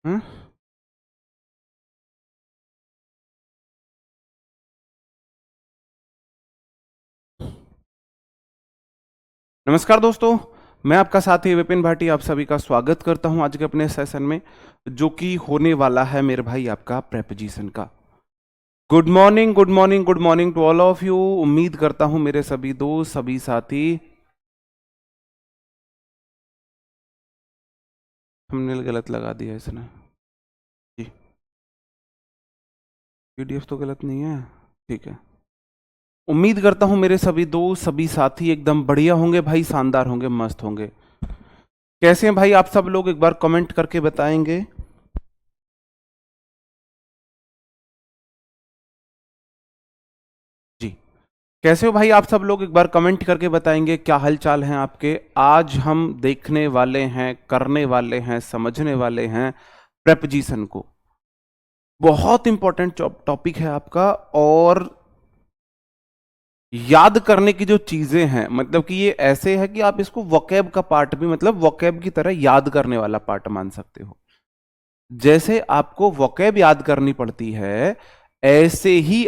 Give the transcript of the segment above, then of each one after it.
हम्म? नमस्कार दोस्तों, मैं आपका साथी विपिन भाटी आप सभी का स्वागत करता हूं आज के अपने सेशन में, जो कि होने वाला है मेरे भाई आपका प्रेपोजिशन का। Good morning, good morning, good morning to all of you. उम्मीद करता हूं मेरे सभी दोस्त, सभी साथी। हमने गलत लगा दिया इसने जी। पीडीएफ तो गलत नहीं है, ठीक है। उम्मीद करता हूं मेरे सभी दोस्त, सभी साथी एकदम बढ़िया होंगे भाई, शानदार होंगे, मस्त होंगे। कैसे हैं भाई आप सब लोग, एक बार कमेंट करके बताएंगे। जी, कैसे हो भाई आप सब लोग, एक बार कमेंट करके बताएंगे क्या हालचाल हैं आपके। आज हम देखने वाले हैं, करने वाले हैं, समझने वाले हैं प्रेपोजिशन को। बहुत इंपॉर्टेंट टॉपिक है आपका, और याद करने की जो चीजें हैं, मतलब कि ये ऐसे है कि आप इसको वोकैब का पार्ट भी, मतलब वोकैब की तरह याद करने वाला पार्ट मान सकते हो। जैसे आपको वोकैब याद करनी पड़ती है, ऐसे ही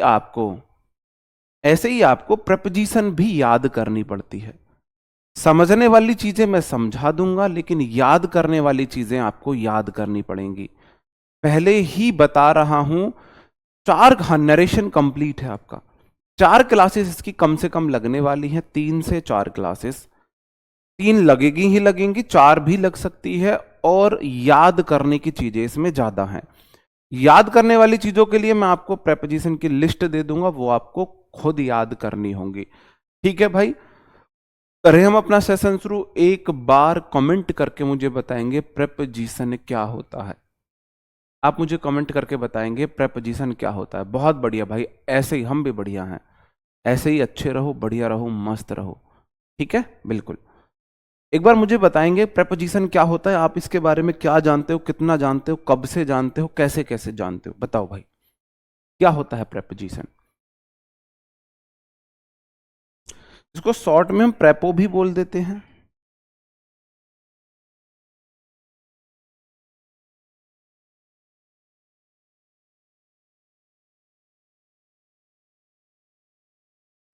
आपको प्रेपोजिशन भी याद करनी पड़ती है। समझने वाली चीजें मैं समझा दूंगा, लेकिन याद करने वाली चीजें आपको याद करनी पड़ेंगी। पहले ही बता रहा हूं, नरेशन कंप्लीट है आपका। 4 क्लासेस इसकी कम से कम लगने वाली हैं, 3 से 4 क्लासेस। 3 लगेगी ही लगेंगी, 4 भी लग सकती है, और याद करने की चीजें इसमें ज्यादा हैं। याद करने वाली चीजों के लिए मैं आपको प्रेपोजिशन की लिस्ट दे दूंगा, वो आपको खुद याद करनी होंगी। ठीक है भाई, करें हम अपना सेशन शुरू। एक बार कमेंट करके मुझे बताएंगे प्रेपोजिशन क्या होता है। आप मुझे कमेंट करके बताएंगे प्रेपोजिशन क्या होता है। बहुत बढ़िया भाई, ऐसे ही हम भी बढ़िया हैं, ऐसे ही अच्छे रहो, बढ़िया रहो, मस्त रहो। ठीक है, बिल्कुल। एक बार मुझे बताएंगे प्रेपोजिशन क्या होता है, आप इसके बारे में क्या जानते हो, कितना जानते हो, कब से जानते हो, कैसे कैसे जानते हो, बताओ भाई क्या होता है प्रेपोजिशन। इसको शॉर्ट में हम प्रेपो भी बोल देते हैं।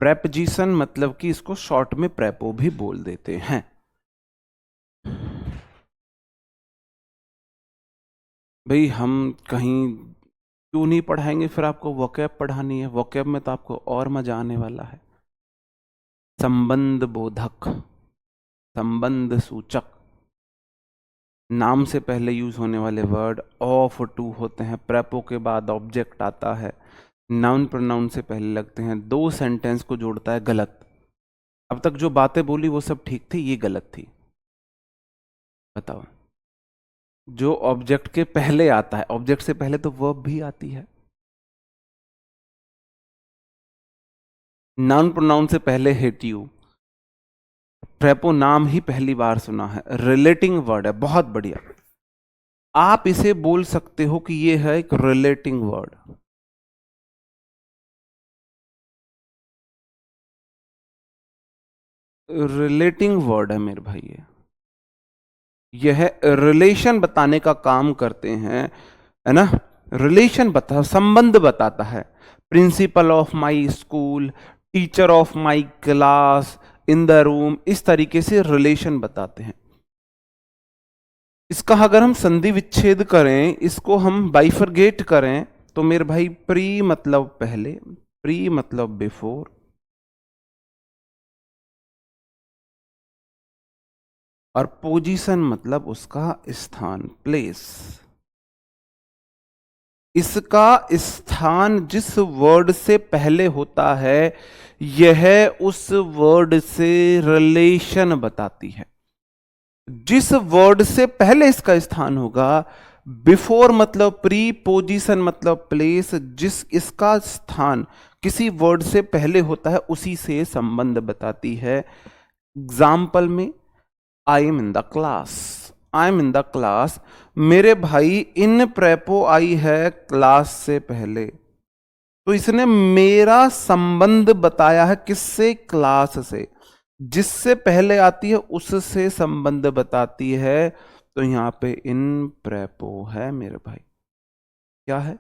प्रेपोजिशन मतलब कि इसको शॉर्ट में प्रेपो भी बोल देते हैं। भाई हम कहीं क्यों नहीं पढ़ाएंगे, फिर आपको वोकैब पढ़ानी है। वोकैब में तो आपको और मजा आने वाला है। संबंध बोधक, संबंध सूचक, नाम से पहले यूज होने वाले वर्ड ऑफ टू होते हैं। प्रेपो के बाद ऑब्जेक्ट आता है, नाउन प्रोनाउन से पहले लगते हैं, 2 सेंटेंस को जोड़ता है। गलत। अब तक जो बातें बोली वो सब ठीक थी, ये गलत थी। बताओ, जो ऑब्जेक्ट के पहले आता है, ऑब्जेक्ट से पहले तो वर्ब भी आती है। नाउन प्रोनाउन से पहले हिट यू। प्रेपो नाम ही पहली बार सुना है, रिलेटिंग वर्ड है। बहुत बढ़िया, आप इसे बोल सकते हो कि ये है एक रिलेटिंग वर्ड। रिलेटिंग वर्ड है मेरे भाई। यह रिलेशन बताने का काम करते हैं, है ना। रिलेशन बता, संबंध बताता है। Principle of my school, teacher of my class, in the room, इस तरीके से रिलेशन बताते हैं। इसका अगर हम संधि विच्छेद करें, इसको हम बाइफरगेट करें, तो मेरे भाई प्री मतलब पहले, प्री मतलब बिफोर, और पोजीशन मतलब उसका स्थान, प्लेस। इसका स्थान जिस वर्ड से पहले होता है, यह उस वर्ड से रिलेशन बताती है। जिस वर्ड से पहले इसका स्थान होगा, बिफोर मतलब प्री, पोजीशन मतलब प्लेस, जिस इसका स्थान किसी वर्ड से पहले होता है उसी से संबंध बताती है। एग्जाम्पल में, आई am in the class, I am in the class. मेरे भाई इन प्रेपो आई है क्लास से पहले, तो इसने मेरा संबंध बताया है किससे, क्लास से। जिससे पहले आती है उससे संबंध बताती है। तो यहाँ पे इन प्रेपो है मेरे भाई, क्या है,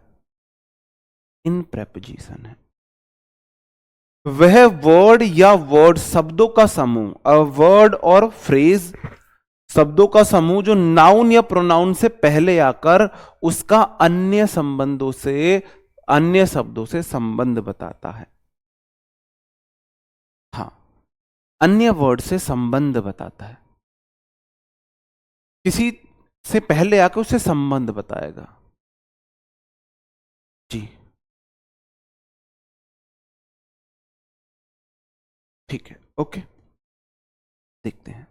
इन प्रेपोजिशन है। वह वर्ड या वर्ड शब्दों का समूह, अ वर्ड और फ्रेज शब्दों का समूह जो नाउन या प्रोनाउन से पहले आकर उसका अन्य संबंधों से, अन्य शब्दों से संबंध बताता है। हाँ, अन्य वर्ड से संबंध बताता है, किसी से पहले आकर उससे संबंध बताएगा। जी ठीक है, ओके, देखते हैं।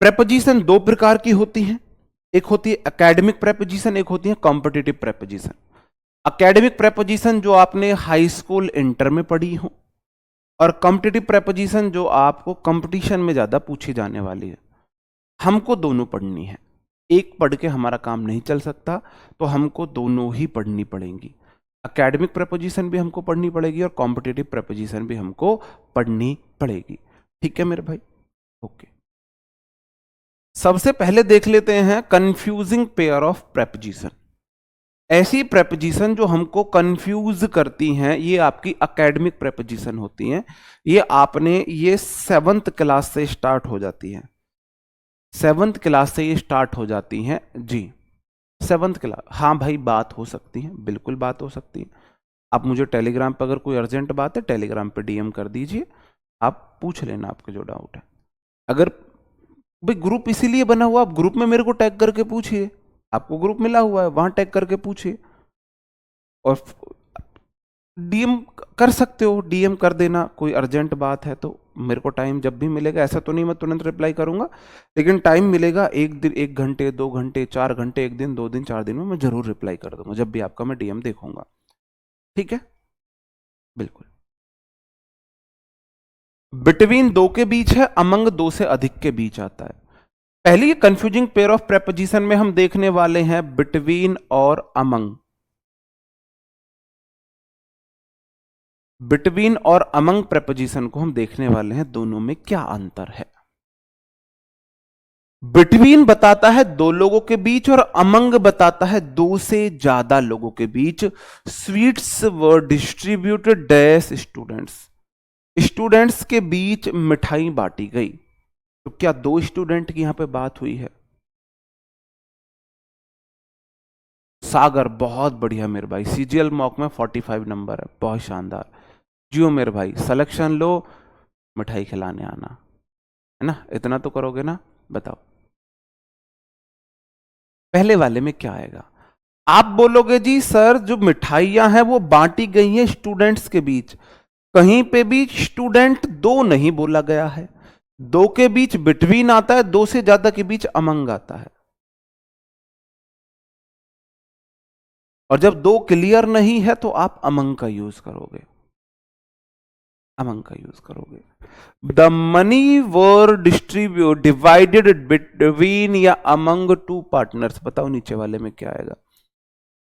प्रेपोजिशन दो प्रकार की होती हैं, एक होती है एकेडमिक प्रेपोजिशन, एक होती है कॉम्पिटिटिव प्रेपोजिशन। एकेडमिक प्रेपोजिशन जो आपने हाई स्कूल इंटर में पढ़ी हो, और कॉम्पिटिटिव प्रेपोजिशन जो आपको कंपटीशन में ज्यादा पूछी जाने वाली है। हमको दोनों पढ़नी है, एक पढ़ के हमारा काम नहीं चल सकता, तो हमको दोनों ही पढ़नी पड़ेंगी। एकेडमिक प्रेपोजिशन भी हमको पढ़नी पड़ेगी और कॉम्पिटिटिव प्रेपोजिशन भी हमको पढ़नी पड़ेगी। ठीक है मेरे भाई, ओके। सबसे पहले देख लेते हैं कंफ्यूजिंग पेयर ऑफ प्रेपोजिशन। ऐसी प्रेपोजिशन जो हमको कंफ्यूज करती हैं, ये आपकी एकेडमिक प्रेपोजिशन होती हैं। ये आपने, ये 7th क्लास से स्टार्ट हो जाती है, 7th क्लास से ये स्टार्ट हो जाती हैं जी। 7th क्लास, हाँ भाई बात हो सकती है, बिल्कुल बात हो सकती है। आप मुझे टेलीग्राम पर, अगर कोई अर्जेंट बात है टेलीग्राम पे डीएम कर दीजिए, आप पूछ लेना आपके जो डाउट है। अगर भाई ग्रुप इसीलिए बना हुआ, आप ग्रुप में मेरे को टैग करके पूछिए, आपको ग्रुप मिला हुआ है वहां टैग करके पूछिए, और डीएम कर सकते हो, डीएम कर देना, कोई अर्जेंट बात है तो। मेरे को टाइम जब भी मिलेगा, ऐसा तो नहीं मैं तुरंत रिप्लाई करूंगा, लेकिन टाइम मिलेगा, एक दिन, 1 घंटे, 2 घंटे, 4 घंटे, एक दिन, 2 दिन, 4 दिन में मैं जरूर रिप्लाई कर दूंगा, जब भी आपका मैं डीएम देखूंगा। ठीक है, बिल्कुल। बिटवीन दो के बीच है, अमंग दो से अधिक के बीच आता है। पहली कंफ्यूजिंग पेयर ऑफ प्रेपोजिशन में हम देखने वाले हैं बिटवीन और अमंग। बिटवीन और अमंग प्रेपोजिशन को हम देखने वाले हैं, दोनों में क्या अंतर है। बिटवीन बताता है दो लोगों के बीच, और अमंग बताता है दो से ज्यादा लोगों के बीच। Sweets were distributed dash students, students के बीच मिठाई बांटी गई। तो क्या दो स्टूडेंट की यहां पे बात हुई है? सागर, बहुत बढ़िया मेरे भाई, सीजीएल मॉक में 45 नंबर है, बहुत शानदार। जियो मेरे भाई, सिलेक्शन लो, मिठाई खिलाने आना, है ना, इतना तो करोगे ना। बताओ पहले वाले में क्या आएगा। आप बोलोगे जी सर जो मिठाइयां हैं वो बांटी गई हैं स्टूडेंट्स के बीच, कहीं पे भी स्टूडेंट दो नहीं बोला गया है। दो के बीच बिटवीन आता है, दो से ज्यादा के बीच अमंग आता है। और जब दो क्लियर नहीं है तो आप अमंग का यूज करोगे, अमंग का यूज करोगे। The money were distribute divided between या अमंग टू पार्टनर्स, बताओ नीचे वाले में क्या आएगा।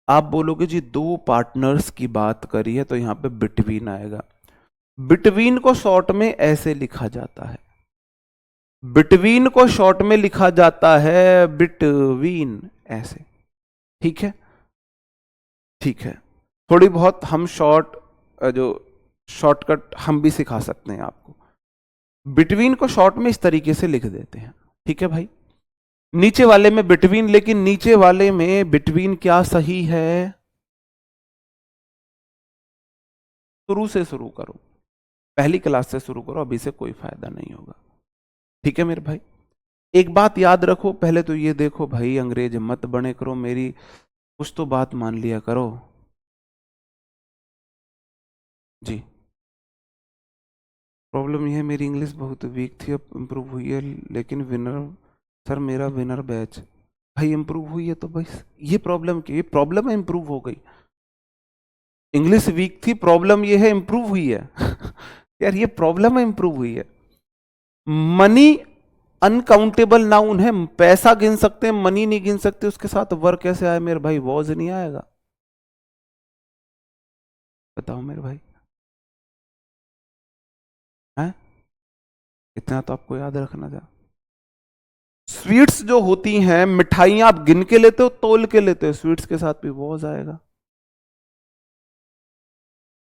आप बोलोगे जी दो पार्टनर्स की बात करी है, तो यहां पे बिटवीन आएगा। बिटवीन को शॉर्ट में ऐसे लिखा जाता है, बिटवीन को शॉर्ट में लिखा जाता है बिटवीन, ऐसे। ठीक है, ठीक है। थोड़ी बहुत हम शॉर्ट, जो शॉर्टकट हम भी सिखा सकते हैं आपको। बिटवीन को शॉर्ट में इस तरीके से लिख देते हैं। ठीक है भाई, नीचे वाले में बिटवीन, लेकिन नीचे वाले में बिटवीन क्या सही है, शुरू से शुरू करो, पहली क्लास से शुरू करो, अभी से कोई फायदा नहीं होगा। ठीक है मेरे भाई, एक बात याद रखो, पहले तो ये देखो भाई, अंग्रेज मत बने करो, मेरी कुछ तो बात मान लिया करो। जी, प्रॉब्लम यह है मेरी इंग्लिश बहुत वीक थी, अब इम्प्रूव हुई है, लेकिन विनर, सर मेरा विनर बैच भाई इम्प्रूव हुई है, तो भाई ये प्रॉब्लम की, ये प्रॉब्लम है इम्प्रूव हो गई। इंग्लिश वीक थी, प्रॉब्लम ये है इम्प्रूव हुई है यार ये प्रॉब्लम है इम्प्रूव हुई है। मनी अनकाउंटेबल नाउन है, पैसा गिन सकते हैं, मनी नहीं गिन सकते, उसके साथ वर्क कैसे आए मेरे भाई, वॉज नहीं आएगा। बताओ मेरे भाई, है इतना तो आपको याद रखना था। स्वीट्स जो होती हैं, मिठाइयां आप गिन के लेते हो, तोल के लेते हो, स्वीट्स के साथ भी वॉज आएगा,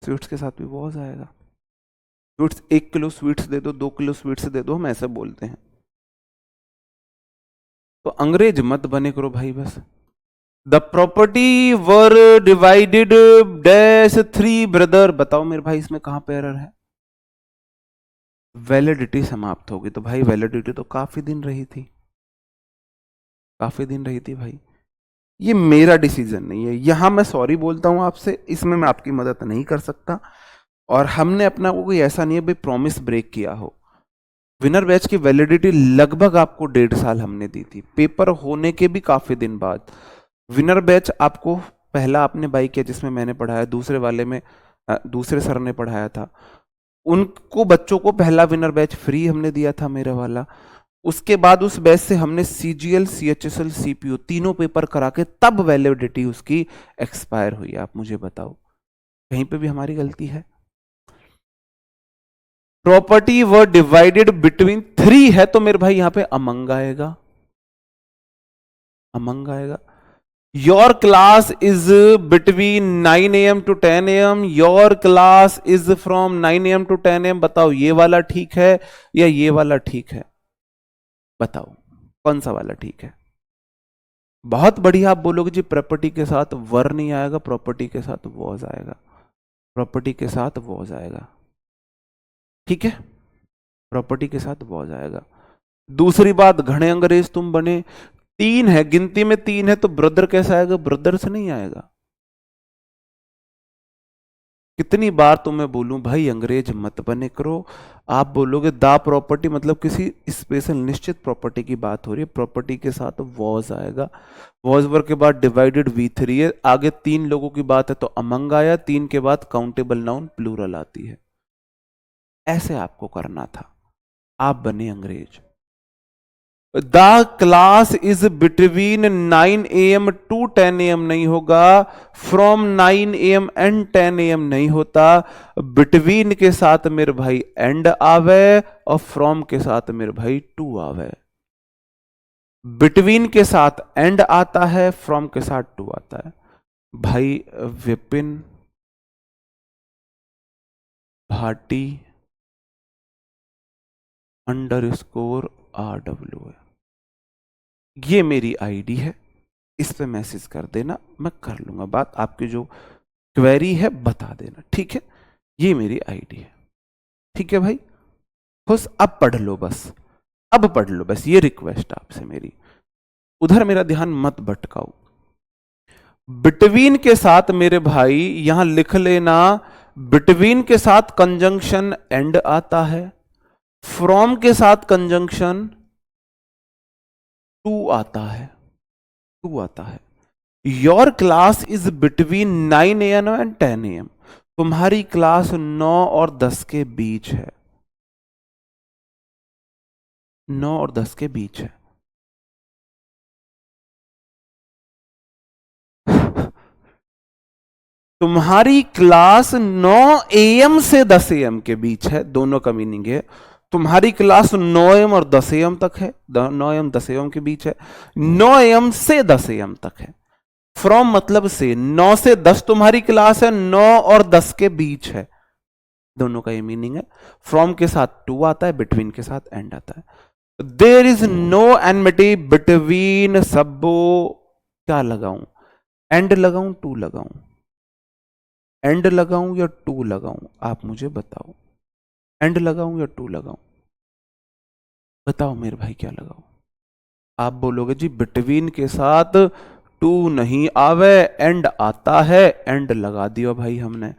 स्वीट्स के साथ भी वॉज आएगा। स्वीट्स 1 किलो स्वीट्स दे दो, 2 किलो स्वीट्स दे दो, हम ऐसे बोलते हैं। तो अंग्रेज मत बने करो भाई बस। The property were divided dash 3 brother, बताओ मेरे भाई इसमें कहां पे एरर है? वैलिडिटी समाप्त होगी, तो भाई वैलिडिटी तो काफी दिन रही थी, काफी दिन रही थी भाई। ये मेरा डिसीजन नहीं है, यहां मैं सॉरी बोलता हूं आपसे, इसमें मैं आपकी मदद नहीं कर सकता। और हमने अपना कोई ऐसा नहीं है भाई प्रॉमिस ब्रेक किया हो। विनर बैच की वैलिडिटी लगभग आपको 1.5 साल हमने दी थी, पेपर होने के भी काफी दिन बाद। विनर बैच आपको पहला आपने बाई किया जिसमें मैंने पढ़ाया, दूसरे वाले में दूसरे सर ने पढ़ाया था, उनको बच्चों को पहला विनर बैच फ्री हमने दिया था, मेरा वाला। उसके बाद उस बैच से हमने सीजीएल, सीएचएसएल, सीपीयू तीनों पेपर करा के तब वैलिडिटी उसकी एक्सपायर हुई। आप मुझे बताओ कहीं पे भी हमारी गलती है? प्रॉपर्टी वर डिवाइडेड बिटवीन 3 है तो मेरे भाई यहां पे अमंग आएगा, अमंग आएगा। Your class is between 9 AM to 10 AM, your class is from 9 AM to 10 AM। बताओ ये वाला ठीक है या ये वाला ठीक है? बताओ कौन सा वाला ठीक है? बहुत बढ़िया, आप बोलोगे जी प्रॉपर्टी के साथ वर नहीं आएगा, प्रॉपर्टी के साथ वॉज आएगा, प्रॉपर्टी के साथ वॉज आएगा, ठीक है, प्रॉपर्टी के साथ वॉज आएगा। दूसरी बात, घने अंग्रेज तुम बने, 3 है, गिनती में 3 है, तो ब्रदर कैसा आएगा? ब्रदर से नहीं आएगा। कितनी बार तुम्हें बोलूं भाई अंग्रेज मत बने करो। आप बोलोगे दा प्रॉपर्टी मतलब किसी स्पेशल निश्चित प्रॉपर्टी की बात हो रही है, प्रॉपर्टी के साथ वॉज आएगा। वॉज वर के बाद डिवाइडेड V3 है, आगे 3 लोगों की बात है तो अमंग आया, 3 के बाद काउंटेबल नाउन प्लूरल आती है। ऐसे आपको करना था, आप बने अंग्रेज। The class is between 9 AM to 10 AM नहीं होगा, फ्रॉम 9 AM एंड 10 AM नहीं होता। बिटवीन के साथ मेरे भाई एंड आवे और फ्रॉम के साथ मेरे भाई टू आवे। बिटवीन के साथ एंड आता है, फ्रॉम के साथ टू आता है। भाई विपिन भाटी _RW है, ये मेरी आईडी है, इस पे मैसेज कर देना, मैं कर लूंगा बात, आपकी जो क्वेरी है बता देना, ठीक है। ये मेरी आईडी है, ठीक है भाई खुश। अब पढ़ लो बस, अब पढ़ लो बस, ये रिक्वेस्ट आपसे मेरी, उधर मेरा ध्यान मत भटकाओ। बिटवीन के साथ मेरे भाई यहां लिख लेना, बिटवीन के साथ कंजंक्शन एंड आता है, फ्रॉम के साथ कंजंक्शन टू आता है, टू आता है। Your class is between 9 AM and 10 AM, तुम्हारी क्लास 9 और 10 के बीच है, 9 और 10 के बीच है। तुम्हारी क्लास 9 AM से 10 AM के बीच है, दोनों का मीनिंग है। तुम्हारी क्लास 9 AM और 10 AM तक है, 9 AM 10 AM के बीच है, 9 AM से 10 AM तक है। फ्रॉम मतलब से, 9 से 10 तुम्हारी क्लास है, 9 और 10 के बीच है, दोनों का ये मीनिंग है। फ्रॉम के साथ टू आता है, बिटवीन के साथ एंड आता है। There is no enmity between सबो, क्या लगाऊं, एंड लगाऊं टू लगाऊं, एंड लगाऊं या टू लगाऊं, आप मुझे बताओ, एंड लगाऊं या टू लगाऊं, बताओ मेरे भाई क्या लगाऊं। आप बोलोगे जी बिटवीन के साथ टू नहीं आवे, एंड आता है, एंड लगा दिया भाई हमने।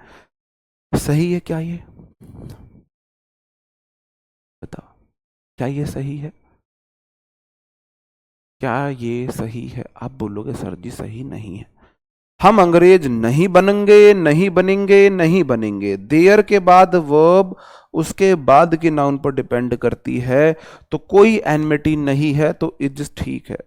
सही है क्या ये? बताओ क्या ये सही है? क्या ये सही है? आप बोलोगे सर जी सही नहीं है। हम अंग्रेज नहीं बनेंगे, नहीं बनेंगे, नहीं बनेंगे। देयर के बाद वर्ब उसके बाद के नाउन पर डिपेंड करती है, तो कोई एनमिटी नहीं है, तो इज ठीक है।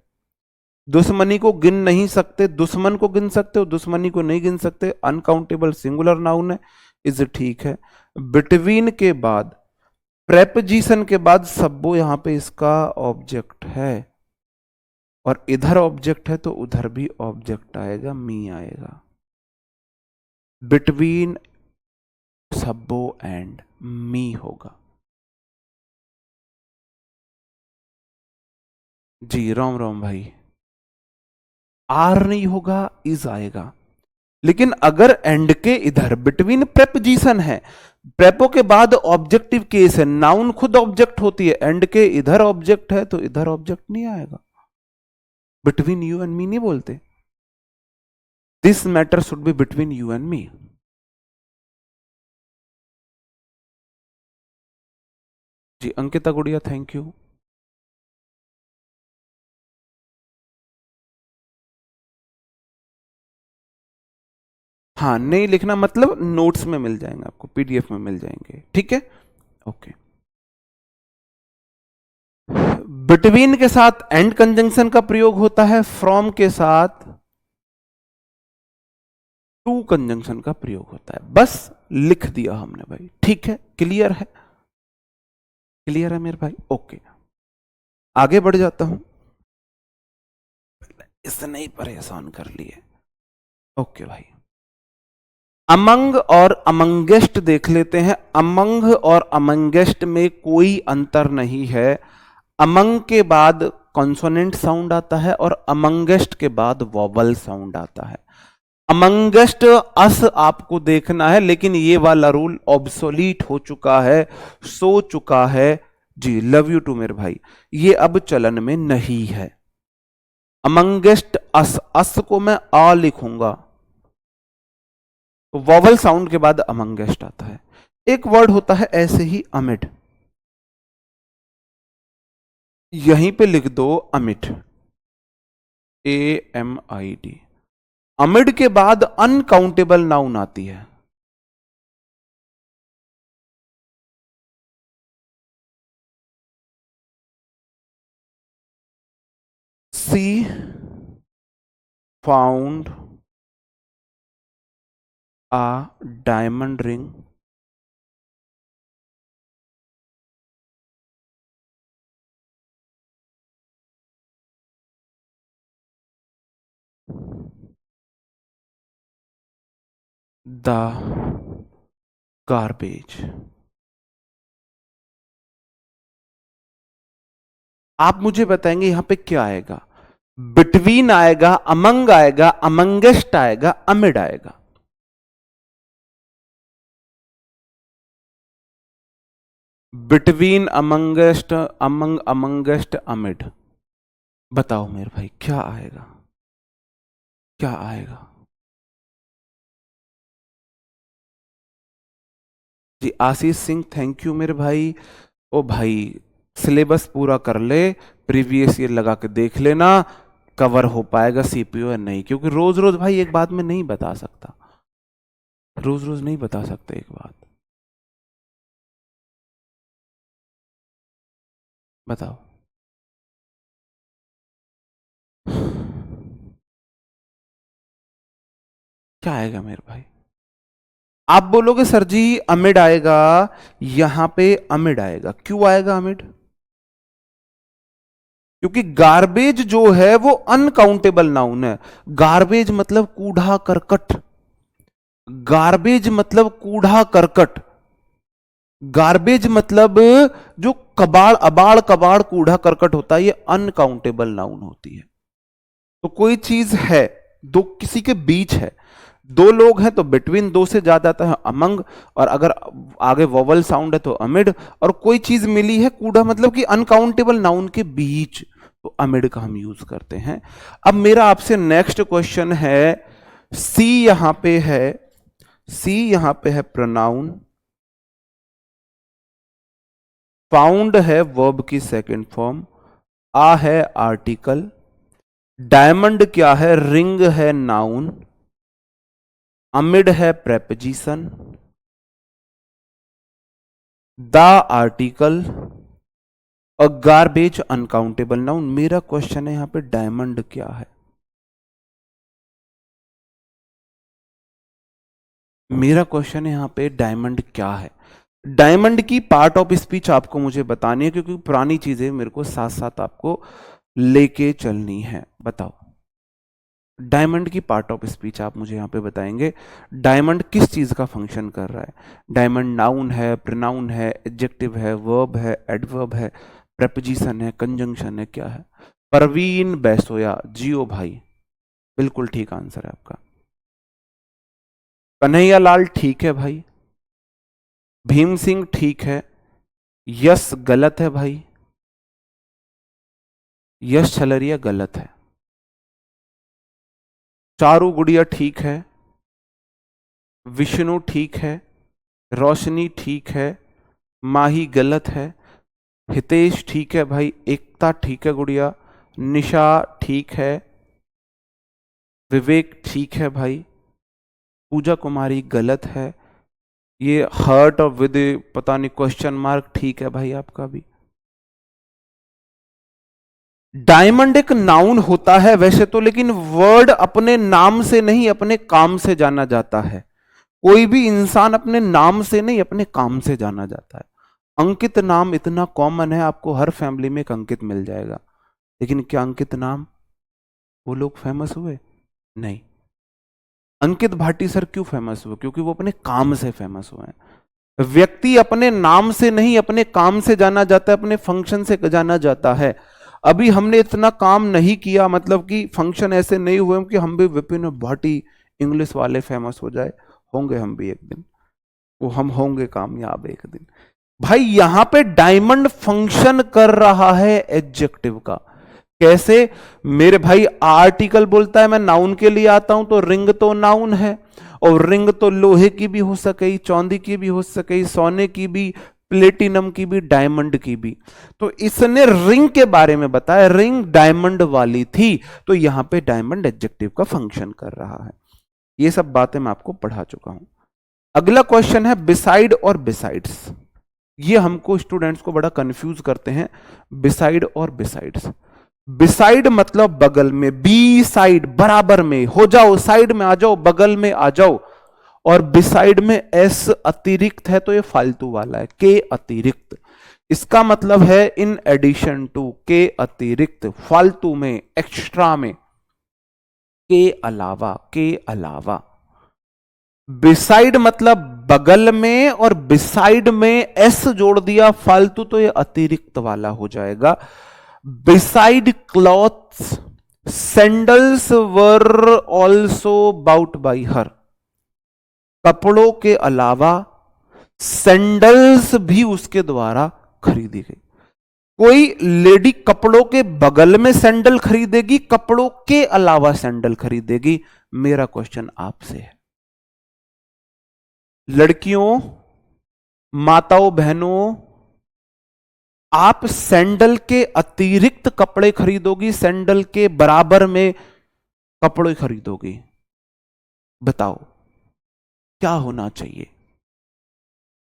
दुश्मनी को गिन नहीं सकते, दुश्मन को गिन सकते हो, दुश्मनी को नहीं गिन सकते, अनकाउंटेबल सिंगुलर नाउन है, इज ठीक है। बिटवीन के बाद, प्रेपोजिशन के बाद सब्बो यहां पे इसका ऑब्जेक्ट है, और इधर ऑब्जेक्ट है तो उधर भी ऑब्जेक्ट आएगा, मी आएगा। बिटवीन सब्बो एंड मी होगा। जी राम राम भाई। आर नहीं होगा, इज आएगा। लेकिन अगर एंड के इधर बिटवीन प्रेपोजिशन है, प्रेपो के बाद ऑब्जेक्टिव केस है, नाउन खुद ऑब्जेक्ट होती है, एंड के इधर ऑब्जेक्ट है तो इधर ऑब्जेक्ट नहीं आएगा। बिटवीन यू एंड मी नहीं बोलते। This matter should be between you and me. जी अंकिता गुड़िया, थैंक यू। हाँ नहीं लिखना, मतलब नोट्स में मिल जाएंगे आपको, पीडीएफ में मिल जाएंगे, ठीक है, ओके। बिटवीन के साथ एंड कंजंक्शन का प्रयोग होता है, फ्रॉम के साथ टू कंजंक्शन का प्रयोग होता है। बस लिख दिया हमने भाई, ठीक है, क्लियर है, क्लियर है मेरे भाई, ओके। आगे बढ़ जाता हूं, इसने ही परेशान कर लिए, ओके भाई। अमंग और अमंगेस्ट देख लेते हैं। अमंग और अमंगेस्ट में कोई अंतर नहीं है। अमंग के बाद कॉन्सोनेंट साउंड आता है और अमंगेस्ट के बाद वॉवल साउंड आता है। अमंगेस्ट अस आपको देखना है, लेकिन ये वाला रूल ऑब्सोलीट हो चुका है, सो चुका है। जी लव यू टू मेरे भाई, ये अब चलन में नहीं है। अमंगेस्ट अस, अस को मैं आ लिखूंगा तो वॉवल साउंड के बाद अमंगेस्ट आता है। एक वर्ड होता है ऐसे ही अमिड, यहीं पे लिख दो अमिड, AMID। अमिड के बाद अनकाउंटेबल नाउन आती है। She found a diamond ring the garbage. आप मुझे बताएंगे यहां पे क्या आएगा? बिटवीन आएगा, अमंग आएगा, अमंगेस्ट आएगा, अमिड आएगा। Between, amongst, among, amongst, amid. बताओ मेरे भाई क्या आएगा, क्या आएगा? जी आशीष सिंह, थैंक यू मेरे भाई। ओ भाई सिलेबस पूरा कर ले, प्रीवियस ईयर लगा के देख लेना, कवर हो पाएगा सीपीयू या नहीं, क्योंकि रोज रोज भाई एक बात में नहीं बता सकता, रोज रोज नहीं बता सकते एक बात। बताओ क्या आएगा मेरे भाई? आप बोलोगे सर जी अमिड आएगा, यहां पे अमिड आएगा। क्यों आएगा अमिड? क्योंकि गार्बेज जो है वो अनकाउंटेबल नाउन है। गार्बेज मतलब कूड़ा करकट, गार्बेज मतलब कूड़ा करकट, गार्बेज मतलब जो कबाड़ अबाड़ कबाड़ कूड़ा करकट होता है, ये अनकाउंटेबल नाउन होती है। तो कोई चीज है, दो किसी के बीच है, दो लोग हैं तो बिटवीन, दो से ज्यादा आता है अमंग, और अगर आगे वोवल साउंड है तो अमिड, और कोई चीज मिली है कूड़ा मतलब कि अनकाउंटेबल नाउन के बीच, तो अमिड का हम यूज करते हैं। अब मेरा आपसे नेक्स्ट क्वेश्चन है, सी यहां पे है, सी यहां पे है प्रोनाउन, फाउंड है वर्ब की सेकंड फॉर्म, आ है आर्टिकल, डायमंड क्या है? रिंग है नाउन, अमिड है प्रेपोजिशन, द आर्टिकल, और गार्बेज अनकाउंटेबल नाउन। मेरा क्वेश्चन है यहां पे डायमंड क्या है? मेरा क्वेश्चन है यहां पे डायमंड क्या है? डायमंड की पार्ट ऑफ स्पीच आपको मुझे बतानी है, क्योंकि पुरानी चीजें मेरे को साथ साथ आपको लेके चलनी है। बताओ, डायमंड की पार्ट ऑफ स्पीच आप मुझे यहां पे बताएंगे। डायमंड किस चीज का फंक्शन कर रहा है? डायमंड नाउन है, प्रोनाउन है, एडजेक्टिव है, वर्ब है, एडवर्ब है, प्रेपोजिशन है, कंजंक्शन है, क्या है? परवीन बैसोया, जियो भाई, बिल्कुल ठीक आंसर है आपका। कन्हैया लाल ठीक है भाई। भीम सिंह ठीक है। यस गलत है भाई। यश छलरिया गलत है। चारू गुड़िया ठीक है। विष्णु ठीक है। रोशनी ठीक है। माही गलत है। हितेश ठीक है भाई। एकता ठीक है गुड़िया। निशा ठीक है। विवेक ठीक है भाई। पूजा कुमारी गलत है। ये हर्ट और विद पता नहीं क्वेश्चन मार्क ठीक है भाई आपका भी। डायमंड एक नाउन होता है वैसे तो, लेकिन वर्ड अपने नाम से नहीं अपने काम से जाना जाता है। कोई भी इंसान अपने नाम से नहीं अपने काम से जाना जाता है। अंकित नाम इतना कॉमन है, आपको हर फैमिली में एक अंकित मिल जाएगा, लेकिन क्या अंकित नाम वो लोग फेमस हुए? नहीं। अंकित भाटी सर क्यों फेमस हुए? क्योंकि वो अपने काम से फेमस हुए हैं। व्यक्ति अपने नाम से नहीं अपने काम से जाना जाता है, अपने फंक्शन से जाना जाता है। अभी हमने इतना काम नहीं किया, मतलब कि फंक्शन ऐसे नहीं हुए कि हम भी विपिन भाटी इंग्लिश वाले फेमस हो जाए। होंगे हम भी एक दिन, वो हम होंगे कामयाब एक दिन। भाई यहां पे डायमंड फंक्शन कर रहा है एडजेक्टिव का। कैसे? मेरे भाई आर्टिकल बोलता है मैं नाउन के लिए आता हूं, तो रिंग तो नाउन है, और रिंग तो लोहे की भी हो सके, चांदी की भी हो सके, सोने की भी, प्लेटिनम की भी, डायमंड की भी। तो इसने रिंग के बारे में बताया, रिंग डायमंड वाली थी, तो यहां पे डायमंड एडजेक्टिव का फंक्शन कर रहा है। ये सब बातें मैं आपको पढ़ा चुका हूं। अगला क्वेश्चन है बिसाइड और बिसाइड्स। ये हमको स्टूडेंट्स को बड़ा कंफ्यूज करते हैं, बिसाइड और बिसाइड्स। बिसाइड मतलब बगल में, बी साइड बराबर में, हो जाओ साइड में आ जाओ, बगल में आ जाओ। और बिसाइड में एस अतिरिक्त है तो ये फालतू वाला है, के अतिरिक्त। इसका मतलब है इन एडिशन टू, के अतिरिक्त, फालतू में, एक्स्ट्रा में, के अलावा, के अलावा। बिसाइड मतलब बगल में, और बिसाइड में एस जोड़ दिया फालतू, तो ये अतिरिक्त वाला हो जाएगा। Beside clothes sandals were also bought by her. कपड़ों के अलावा सैंडल्स भी उसके द्वारा खरीदी गई। कोई लेडी कपड़ों के बगल में सैंडल खरीदेगी, कपड़ों के अलावा सैंडल खरीदेगी? मेरा क्वेश्चन आपसे है। लड़कियों, माताओं, बहनों, आप सैंडल के अतिरिक्त कपड़े खरीदोगी, सैंडल के बराबर में कपड़े खरीदोगी? बताओ क्या होना चाहिए?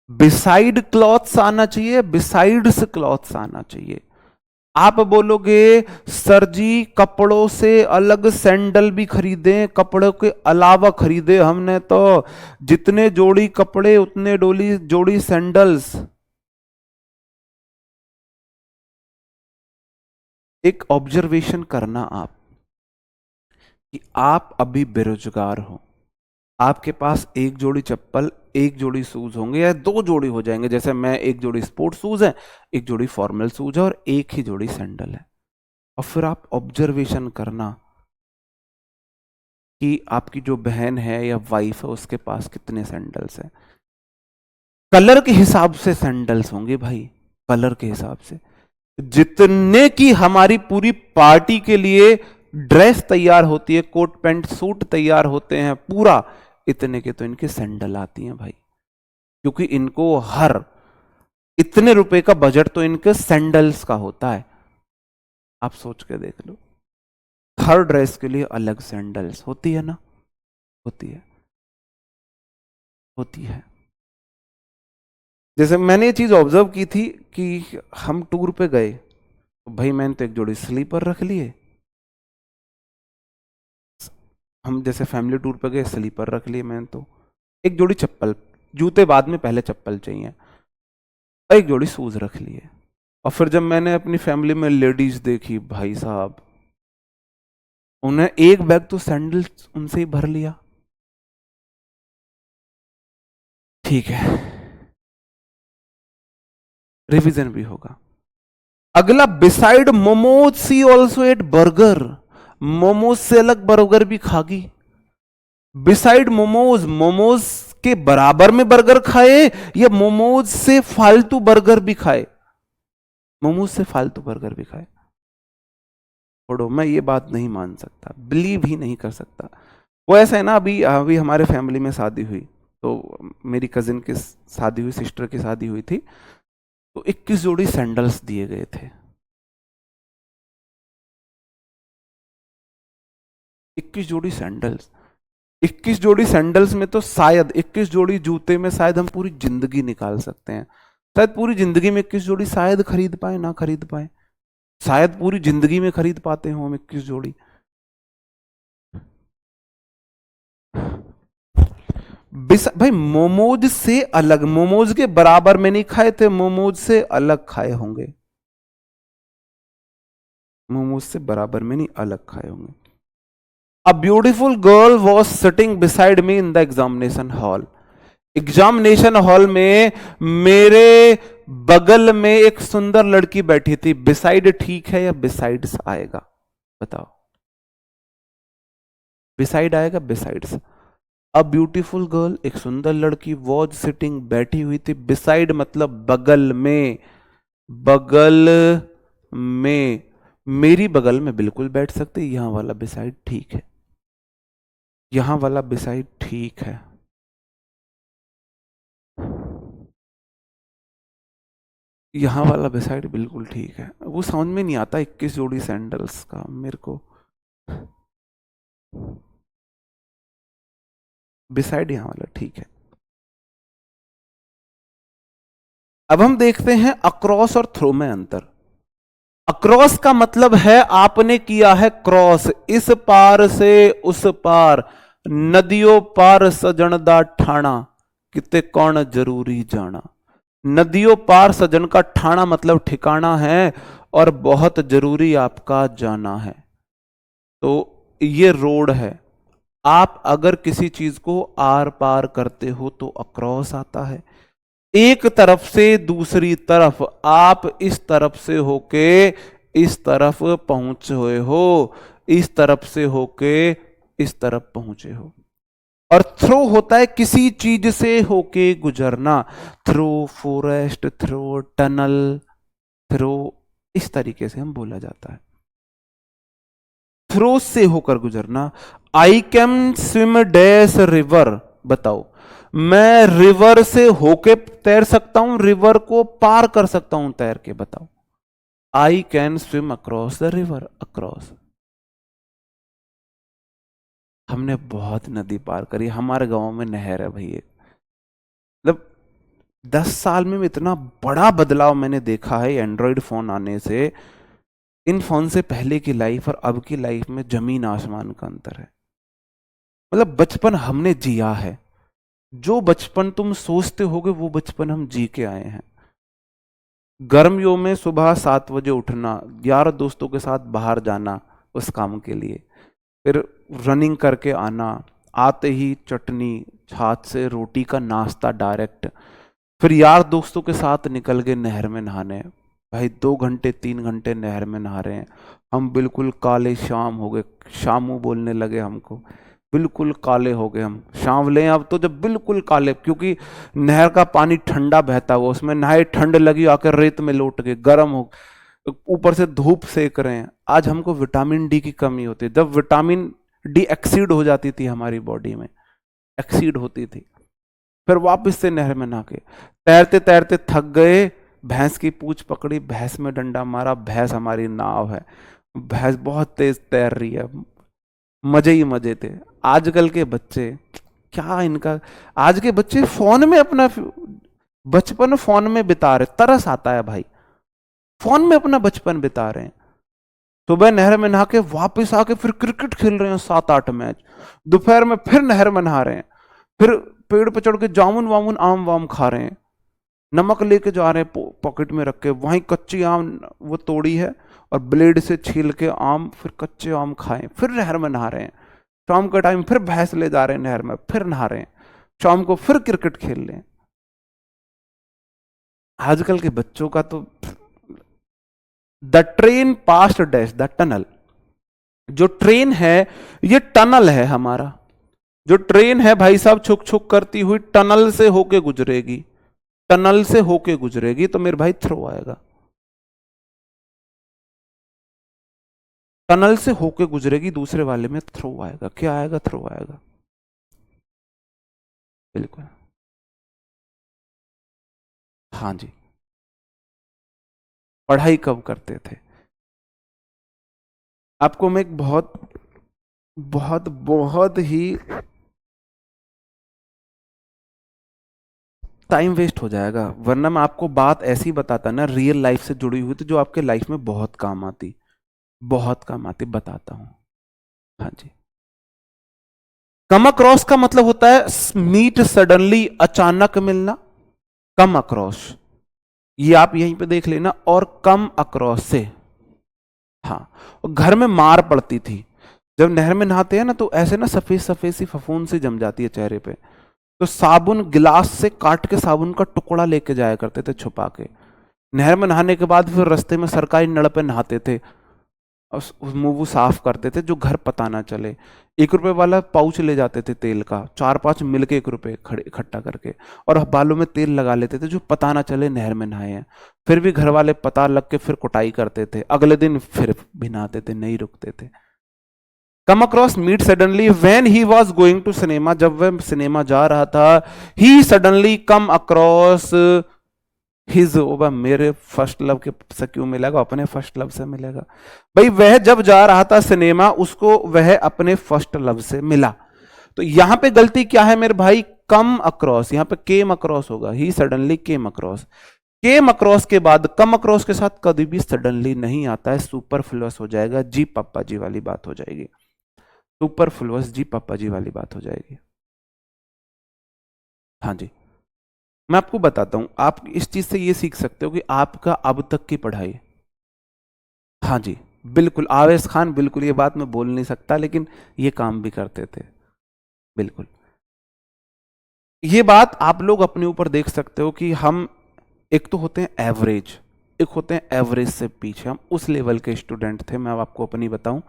बिसाइड क्लॉथ्स आना चाहिए, बिसाइड्स क्लॉथ्स आना चाहिए। आप बोलोगे सर जी कपड़ों से अलग सैंडल भी खरीदे, कपड़ों के अलावा खरीदे हमने तो, जितने जोड़ी कपड़े उतने जोड़ी सैंडल्स। एक ऑब्जर्वेशन करना आप, कि आप अभी बेरोजगार हो, आपके पास एक जोड़ी चप्पल, एक जोड़ी शूज होंगे, या दो जोड़ी हो जाएंगे, जैसे मैं, एक जोड़ी स्पोर्ट्स शूज है, एक जोड़ी फॉर्मल शूज है, और एक ही जोड़ी सैंडल है। और फिर आप ऑब्जर्वेशन करना कि आपकी जो बहन है या वाइफ है उसके पास कितने सैंडल्स हैं। कलर के हिसाब से सैंडल्स होंगे भाई, कलर के हिसाब से। जितने की हमारी पूरी पार्टी के लिए ड्रेस तैयार होती है, कोट पैंट सूट तैयार होते हैं पूरा, इतने के तो इनके सैंडल आती हैं भाई। क्योंकि इनको हर इतने रुपए का बजट तो इनके सैंडल्स का होता है। आप सोच के देख लो, हर ड्रेस के लिए अलग सैंडल्स होती है ना? होती है, होती है। जैसे मैंने ये चीज ऑब्जर्व की थी कि हम टूर पे गए, तो भाई मैंने तो एक जोड़ी स्लीपर रख लिए। हम जैसे फैमिली टूर पे गए, स्लीपर रख लिए मैंने तो। एक जोड़ी चप्पल, जूते बाद में, पहले चप्पल चाहिए, और एक जोड़ी शूज रख लिए। और फिर जब मैंने अपनी फैमिली में लेडीज देखी, भाई साहब, उन्हें एक बैग तो सैंडल्स उनसे ही भर लिया। ठीक है, रिवीजन भी होगा। अगला, beside momos she also ate burger. Momos से अलग बर्गर भी खागी। बिसाइड मोमोज, मोमोज के बराबर में बर्गर खाए या मोमोज से फालतू बर्गर भी खाए? मोमोज से फालतू बर्गर भी खाए। छोड़ो, मैं ये बात नहीं मान सकता, बिलीव ही नहीं कर सकता। वो ऐसा है ना, अभी अभी हमारे फैमिली में शादी हुई, तो मेरी कजिन की शादी हुई, सिस्टर की शादी हुई थी, तो 21 जोड़ी सैंडल्स दिए गए थे। 21 जोड़ी सैंडल्स, 21 जोड़ी सैंडल्स में तो शायद 21 जोड़ी जूते में शायद हम पूरी जिंदगी निकाल सकते हैं। शायद पूरी जिंदगी में 21 जोड़ी शायद खरीद पाए, ना खरीद पाए। शायद पूरी जिंदगी में खरीद पाते हो हम 21 जोड़ी। भाई मोमोज से अलग, मोमोज के बराबर में नहीं खाए थे, मोमोज से अलग खाए होंगे। मोमोज से बराबर में नहीं, अलग खाए होंगे। A beautiful girl was sitting beside me in the examination hall. Examination hall में मेरे बगल में एक सुंदर लड़की बैठी थी। बिसाइड ठीक है या बिसाइड्स आएगा? बताओ, बिसाइड आएगा, बिसाइड्स? अ ब्यूटीफुल गर्ल, एक सुंदर लड़की, वॉज सिटिंग, बैठी हुई थी, बिसाइड मतलब बगल में, बगल में। मेरी बगल में बिल्कुल बैठ सकते, यहां वाला बिसाइड ठीक है, यहां वाला बिसाइड ठीक है। यहां वाला बिसाइड बिल्कुल ठीक है। वो समझ में नहीं आता 21 जोड़ी सैंडल्स का मेरे को। बिसाइड यहां वाला ठीक है। अब हम देखते हैं अक्रॉस और थ्रो में अंतर। अक्रॉस का मतलब है आपने किया है क्रॉस, इस पार से उस पार, नदियों पार सजनदा ठाणा, किते कौन जरूरी जाना। नदियों पार सजन का ठाणा मतलब ठिकाना है, और बहुत जरूरी आपका जाना है। तो ये रोड है। आप अगर किसी चीज को आर पार करते हो तो अक्रॉस आता है। एक तरफ से दूसरी तरफ, आप इस तरफ से होके इस तरफ पहुंचे हुए हो, इस तरफ से होके इस तरफ पहुंचे हो। और थ्रो होता है किसी चीज से होके गुजरना। Through forest, through tunnel, through, इस तरीके से हम बोला जाता है, थ्रो से होकर गुजरना। I can swim dash river, बताओ, मैं रिवर से होके तैर सकता हूं, रिवर को पार कर सकता हूं तैर के, बताओ। I can swim across the river, across. हमने बहुत नदी पार करी, हमारे गांव में नहर है भाई एक। मतलब 10 साल में इतना बड़ा बदलाव मैंने देखा है एंड्रॉइड फोन आने से। इन फोन से पहले की लाइफ और अब की लाइफ में जमीन आसमान का अंतर है। मतलब बचपन हमने जिया है, जो बचपन तुम सोचते होगे वो बचपन हम जी के आए हैं। गर्मियों में सुबह 7 बजे उठना, यार दोस्तों के साथ बाहर जाना उस काम के लिए, फिर रनिंग करके आना, आते ही चटनी, छाछ से रोटी का नाश्ता डायरेक्ट, फिर यार दोस्तों के साथ निकल गए नहर में नहाने। भाई 2 घंटे 3 घंटे नहर में नहा रहे हैं, हम बिल्कुल काले शाम हो गए, शामू बोलने लगे हमको, बिल्कुल काले हो गए हम, सांवले हैं अब तो, जब बिल्कुल काले, क्योंकि नहर का पानी ठंडा बहता हुआ, उसमें नहाए, ठंड लगी, आकर रेत में लौट गए, गर्म हो, ऊपर से धूप सेक रहे हैं। आज हमको विटामिन डी की कमी होती है, जब विटामिन डी एक्सीड हो जाती थी हमारी बॉडी में, एक्सीड होती थी, फिर वापस से नहर में नहा के, तैरते तैरते थक गए, भैंस की पूंछ पकड़ी, भैंस में डंडा मारा, भैंस हमारी नाव है, भैंस बहुत तेज तैर रही है, मजे ही मजे थे। आजकल के बच्चे क्या, इनका, आज के बच्चे फोन में अपना बचपन फोन में बिता रहे, तरस आता है भाई, फोन में अपना बचपन बिता रहे हैं। सुबह नहर में नहा के वापस आके फिर क्रिकेट खेल रहे हैं 7-8 मैच, दोपहर में फिर नहर में नहा रहे हैं, फिर पेड़ पर चढ़ के जामुन वामुन आम वाम खा रहे हैं, नमक लेके जा रहे हैं पॉकेट में रख के, वहीं कच्ची आम वो तोड़ी है और ब्लेड से छील के आम, फिर कच्चे आम खाएं, फिर नहर में नहा रहे हैं। शाम का टाइम फिर भैंस ले जा रहे हैं नहर में, फिर नहा रहे हैं। शाम को फिर क्रिकेट खेल लें। आजकल के बच्चों का तो the train past dash the tunnel, जो ट्रेन है ये टनल है हमारा। जो ट्रेन है भाई साहब छुक छुक करती हुई टनल से होके गुजरेगी, टनल से होके गुजरेगी तो मेरे भाई थ्रो आएगा। टनल से होके गुजरेगी, दूसरे वाले में थ्रो आएगा। क्या आएगा? थ्रो आएगा। बिल्कुल। हाँ जी। पढ़ाई कब करते थे? आपको मैं एक बहुत बहुत बहुत ही टाइम वेस्ट हो जाएगा, वरना मैं आपको बात ऐसी बताता ना रियल लाइफ से जुड़ी हुई, तो जो आपके लाइफ में बहुत काम आती, बहुत काम आती, बताता हूं। हाँ जी। कम अक्रॉस का मतलब होता है मीट सडनली, अचानक मिलना। कम अक्रॉस, ये आप यहीं पे देख लेना। और कम अक्रॉस से, हाँ, और घर में मार पड़ती थी। जब नहर में नहाते हैं ना तो ऐसे ना सफेद सफेद सी फफूंद सी जम जाती है चेहरे पे, तो साबुन गिलास से काट के साबुन का टुकड़ा लेके जाया करते थे छुपा के। नहर में नहाने के बाद फिर रास्ते में सरकारी नल पे नहाते थे, और मुंह वो साफ करते थे, जो घर पता ना चले। 1 रुपए वाला पाउच ले जाते थे तेल का, 4-5 मिलके 1 रुपए खड़े इकट्ठा करके, और बालों में तेल लगा लेते थे, जो पता ना चले नहर में नहाए हैं। फिर भी घर वाले पता लग के फिर कुटाई करते थे, अगले दिन फिर भी नहाते थे, नहीं रुकते थे। Come across meet suddenly when he was going to cinema, जब वह सिनेमा जा रहा था। He suddenly come across his, मेरे फर्स्ट लव के से क्यों मिलेगा, अपने फर्स्ट लव से मिलेगा। भाई वह जब जा रहा था सिनेमा, उसको वह अपने फर्स्ट लव से मिला। तो यहां पे गलती क्या है मेरे भाई? कम अक्रॉस, यहां पे केम अक्रॉस होगा। He suddenly came across, came across के बाद कम अक्रॉस के साथ कभी भी सडनली नहीं आता है, सुपरफ्लुअस हो जाएगा। जी पापा जी वाली बात हो जाएगी, सुपरफ्लुअस जी पापा जी वाली बात हो जाएगी। हाँ जी। मैं आपको बताता हूं, आप इस चीज से ये सीख सकते हो कि आपका अब तक की पढ़ाई, हाँ जी बिल्कुल, आवेश खान बिल्कुल, ये बात मैं बोल नहीं सकता, लेकिन ये काम भी करते थे बिल्कुल। ये बात आप लोग अपने ऊपर देख सकते हो कि हम एक तो होते हैं एवरेज, एक होते हैं एवरेज से पीछे, हम उस लेवल के स्टूडेंट थे। मैं अब आपको अपनी बताऊं,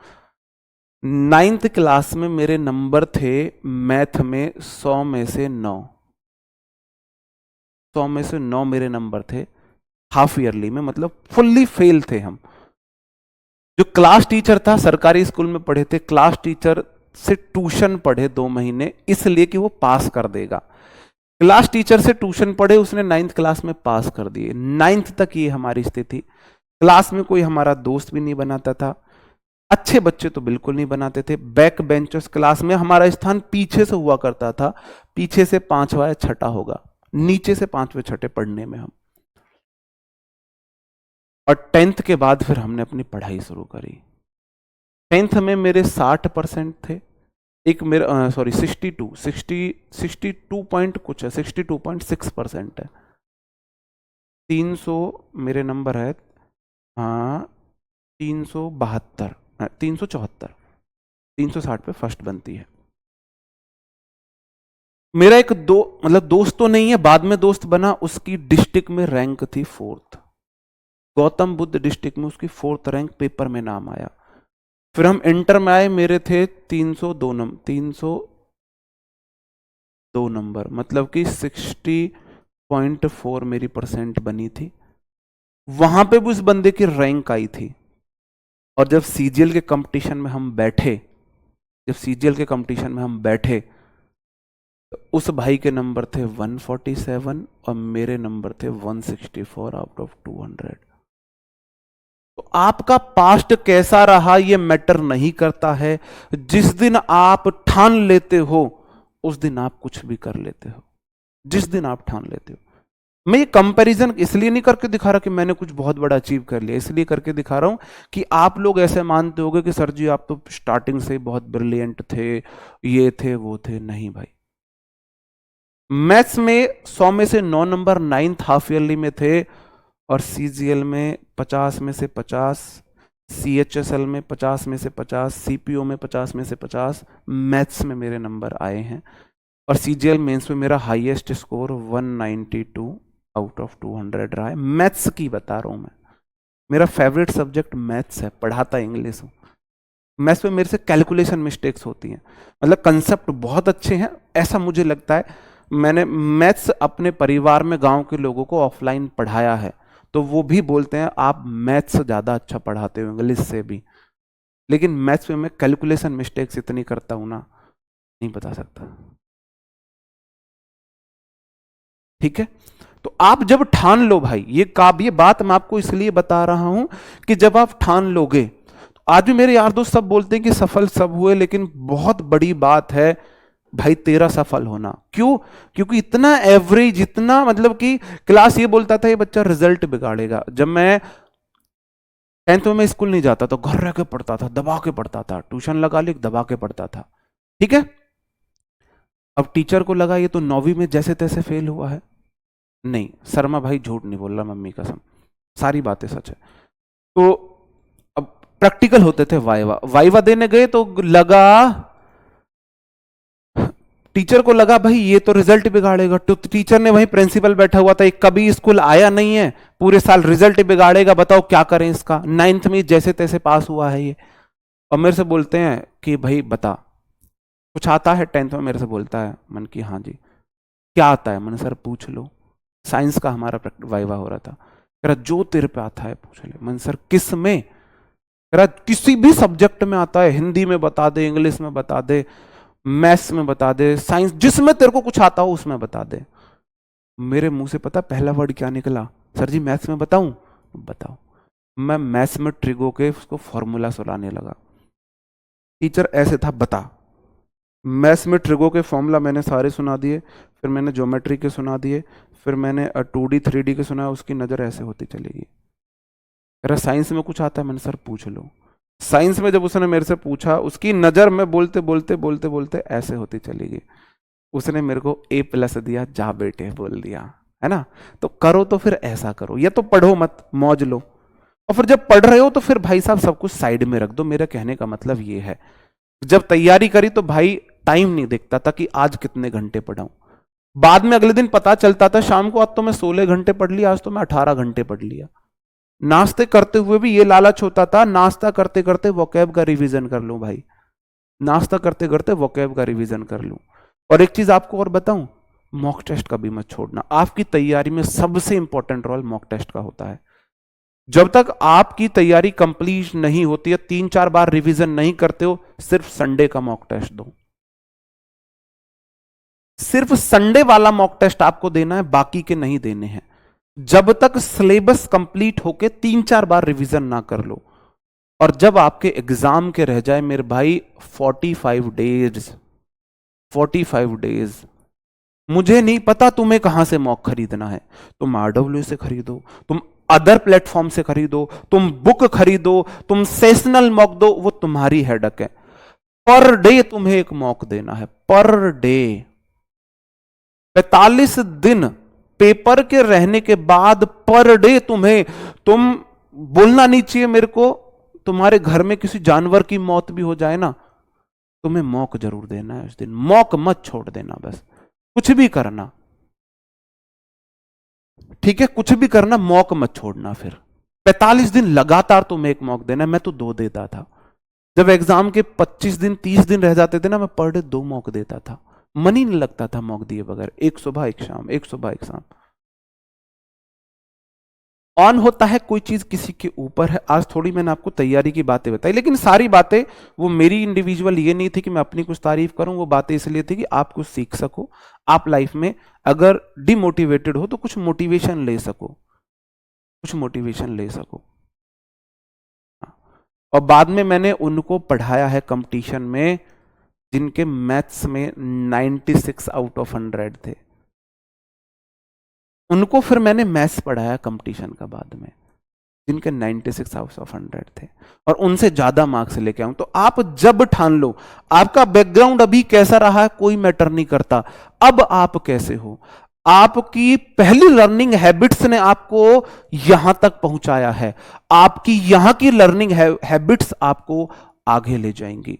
9th क्लास में मेरे नंबर थे मैथ में 100 में से 9, 100 में से 9 मेरे नंबर थे हाफ ईयरली में, मतलब फुल्ली फेल थे हम। जो क्लास टीचर था, सरकारी स्कूल में पढ़े थे, क्लास टीचर से ट्यूशन पढ़े 2 महीने, इसलिए कि वो पास कर देगा। क्लास टीचर से ट्यूशन पढ़े, उसने 9th क्लास में पास कर दिए। 9th तक ये हमारी स्थिति। क्लास में कोई हमारा दोस्त भी नहीं बनाता था, अच्छे बच्चे तो बिल्कुल नहीं बनाते थे। बैक बेंचर्स, क्लास में हमारा स्थान पीछे से हुआ करता था, पीछे से 5वां या 6ठा होगा, नीचे से 5वें 6ठे पढ़ने में हम। और 10th के बाद फिर हमने अपनी पढ़ाई शुरू करी। 10th में मेरे 60% थे, एक मेरे सॉरी 62 पॉइंट कुछ है, 62.6% है। 300 मेरे नंबर है, हाँ 372, 374, 360 पे फर्स्ट बनती है। मेरा एक मतलब दोस्त तो नहीं है, बाद में दोस्त बना, उसकी डिस्ट्रिक्ट में रैंक थी 4th, गौतम बुद्ध डिस्ट्रिक्ट में उसकी 4th रैंक, पेपर में नाम आया। फिर हम इंटर में आए, मेरे थे 302 नंबर, 302 नंबर, मतलब कि 60.4 मेरी परसेंट बनी थी। वहां पे भी उस बंदे की रैंक आई थी। और जब सीजीएल के कंपटीशन में हम बैठे, जब सीजीएल के कंपटीशन में हम बैठे, तो उस भाई के नंबर थे 147 और मेरे नंबर थे 164 आउट ऑफ 200। तो आपका पास्ट कैसा रहा ये मैटर नहीं करता है, जिस दिन आप ठान लेते हो उस दिन आप कुछ भी कर लेते हो, जिस दिन आप ठान लेते हो। मैं ये कंपैरिजन इसलिए नहीं करके दिखा रहा कि मैंने कुछ बहुत बड़ा अचीव कर लिया, इसलिए करके दिखा रहा हूं कि आप लोग ऐसे मानते होगे कि सर जी आप तो स्टार्टिंग से बहुत ब्रिलियंट थे, ये थे वो थे। नहीं भाई, मैथ्स में 100 में से 9 नंबर 9th हाफ ईयरली में थे, और सीजीएल में 50 में से 50, सीएचएसएल में 50 में से 50, सीपीओ में 50 में से 50 मैथ्स में मेरे नंबर आए हैं। और सीजीएल मेंस में मेरा हाईएस्ट स्कोर 192 आउट ऑफ 200 रहा है। मैथ्स की बता रहा हूं मैं, मेरा फेवरेट सब्जेक्ट मैथ्स है, पढ़ाता इंग्लिश हूं। मैथ्स में मेरे से कैलकुलेशन मिस्टेक्स होती हैं, मतलब कंसेप्ट बहुत अच्छे हैं ऐसा मुझे लगता है। मैंने मैथ्स अपने परिवार में गांव के लोगों को ऑफलाइन पढ़ाया है, तो वो भी बोलते हैं आप मैथ्स ज़्यादा अच्छा पढ़ाते हो इंग्लिश से भी। लेकिन मैथ्स में मैं कैलकुलेशन मिस्टेक्स इतनी करता हूं ना, नहीं बता सकता। ठीक है, तो आप जब ठान लो भाई, ये बात मैं आपको इसलिए बता रहा हूं कि जब आप ठान लोगे, तो आज भी मेरे यार दोस्त सब बोलते हैं कि सफल सब हुए, लेकिन बहुत बड़ी बात है भाई तेरा सफल होना। क्यों? क्योंकि इतना एवरेज, इतना मतलब कि क्लास ये बोलता था ये बच्चा रिजल्ट बिगाड़ेगा। जब मैं 10th में स्कूल नहीं जाता तो घर रह के पढ़ता था, दबा के पढ़ता था, ट्यूशन लगा ली दबा के पढ़ता था। ठीक है, अब टीचर को लगा ये तो 9वीं में जैसे तैसे फेल हुआ है। नहीं, शर्मा भाई झूठ नहीं बोल रहा, मम्मी कसम, सारी बातें सच है। तो अब प्रैक्टिकल होते थे, वाइवा वाइवा देने गए तो लगा, टीचर को लगा भाई ये तो रिजल्ट बिगाड़ेगा। तो टीचर ने वहीं प्रिंसिपल बैठा हुआ था, एक कभी स्कूल आया नहीं है, पूरे साल रिजल्ट बिगाड़ेगा, बताओ क्या करें इसका। 9th में जैसे तैसे पास हुआ है ये। और मेरे से बोलते हैं कि भाई बता कुछ आता है। 10th में मेरे से बोलता है, मन की हाँ जी। क्या आता है? मैंने सर पूछ लो। साइंस का हमारा वाइवा हो रहा था। कह रहा जो तेरे पे आता है पूछ ले। मैंने सर किस में? कह रहा किसी भी सब्जेक्ट में आता है, हिंदी में बता दे, इंग्लिश में बता दे, मैथ्स में बता दे, साइंस, जिसमें तेरे को कुछ आता हो उसमें बता दे। मेरे मुंह से पता पहला वर्ड क्या निकला? सर जी मैथ्स में बताऊं? बताओ। मैं मैथ्स में ट्रिगो के उसको फॉर्मूला सुनाने लगा। टीचर ऐसे था, बता। मैथ्स में ट्रिगो के फॉर्मूला मैंने सारे सुना दिए, फिर मैंने ज्योमेट्री के सुना दिए, फिर मैंने 2D 3D के सुना, उसकी नज़र ऐसे होती चलेगी। कह रहा साइंस में कुछ आता है? मैंने सर पूछ लो। साइंस में जब उसने मेरे से पूछा, उसकी नज़र में बोलते बोलते बोलते बोलते ऐसे होती चली गई। उसने मेरे को A+ दिया, जा बेटे बोल दिया, है ना। तो करो तो फिर ऐसा करो, या तो पढ़ो मत, मौज लो, और फिर जब पढ़ रहे हो तो फिर भाई साहब सब कुछ साइड में रख दो। मेरा कहने का मतलब ये है, जब तैयारी करी तो भाई टाइम नहीं देखता था कि आज कितने घंटे पढ़ाऊं। बाद में अगले दिन पता चलता था शाम को, आज तो मैं 16 घंटे पढ़ लिया, आज तो मैं 18 घंटे पढ़ लिया। नाश्ते करते हुए भी ये लालच होता था, नाश्ता करते करते वोकैब का रिवीजन कर लूं भाई, नाश्ता करते करते वोकैब का रिवीजन कर लूं। और एक चीज आपको और बताऊं, मॉक टेस्ट कभी मत छोड़ना। आपकी तैयारी में सबसे इंपॉर्टेंट रोल मॉक टेस्ट का होता है। जब तक आपकी तैयारी कंप्लीट नहीं होती है, 3-4 बार रिवीजन नहीं करते हो, सिर्फ संडे का मॉक टेस्ट दो। सिर्फ संडे वाला मॉक टेस्ट आपको देना है, बाकी के नहीं देने हैं। जब तक सिलेबस कंप्लीट होके 3-4 बार रिवीजन ना कर लो। और जब आपके एग्जाम के रह जाए मेरे भाई 45 डेज, 45 डेज, मुझे नहीं पता तुम्हें कहां से मॉक खरीदना है। तुम RW से खरीदो, तुम अदर प्लेटफॉर्म से खरीदो, तुम बुक खरीदो, तुम सेशनल मॉक दो, वो तुम्हारी हेडक है। पर डे तुम्हें एक मॉक देना है, पर डे। 45 दिन पेपर के रहने के बाद पर डे तुम्हें, तुम बोलना नहीं चाहिए मेरे को, तुम्हारे घर में किसी जानवर की मौत भी हो जाए ना, तुम्हें मौक जरूर देना है उस दिन। मौक मत छोड़ देना, बस कुछ भी करना, ठीक है, कुछ भी करना, मौक मत छोड़ना। फिर 45 दिन लगातार तुम्हें एक मौक देना है। मैं तो 2 देता था। जब एग्जाम के 25 दिन 30 दिन रह जाते थे ना, मैं पर डे 2 मौक देता था। मन ही नहीं लगता था मौक दिए बगैर। एक सुबह एक शाम, एक सुबह एक शाम। ऑन होता है कोई चीज किसी के ऊपर है। आज थोड़ी मैंने आपको तैयारी की बातें बताई, लेकिन सारी बातें वो मेरी इंडिविजुअल ये नहीं थी कि मैं अपनी कुछ तारीफ करूं, वो बातें इसलिए थी कि आप कुछ सीख सको। आप लाइफ में अगर डिमोटिवेटेड हो तो कुछ मोटिवेशन ले सको, कुछ मोटिवेशन ले सको। और बाद में मैंने उनको पढ़ाया है कंपटीशन में जिनके मैथ्स में 96 आउट ऑफ 100 थे। उनको फिर मैंने मैथ्स पढ़ाया कंपटीशन का बाद में। जिनके 96 आउट ऑफ 100 थे और उनसे ज्यादा मार्क्स लेके आऊं। तो आप जब ठान लो आपका बैकग्राउंड अभी कैसा रहा है कोई मैटर नहीं करता, अब आप कैसे हो, आपकी पहली लर्निंग हैबिट्स ने आपको यहां तक पहुंचाया है, आपकी यहां की लर्निंग हैबिट्स आपको आगे ले जाएंगी।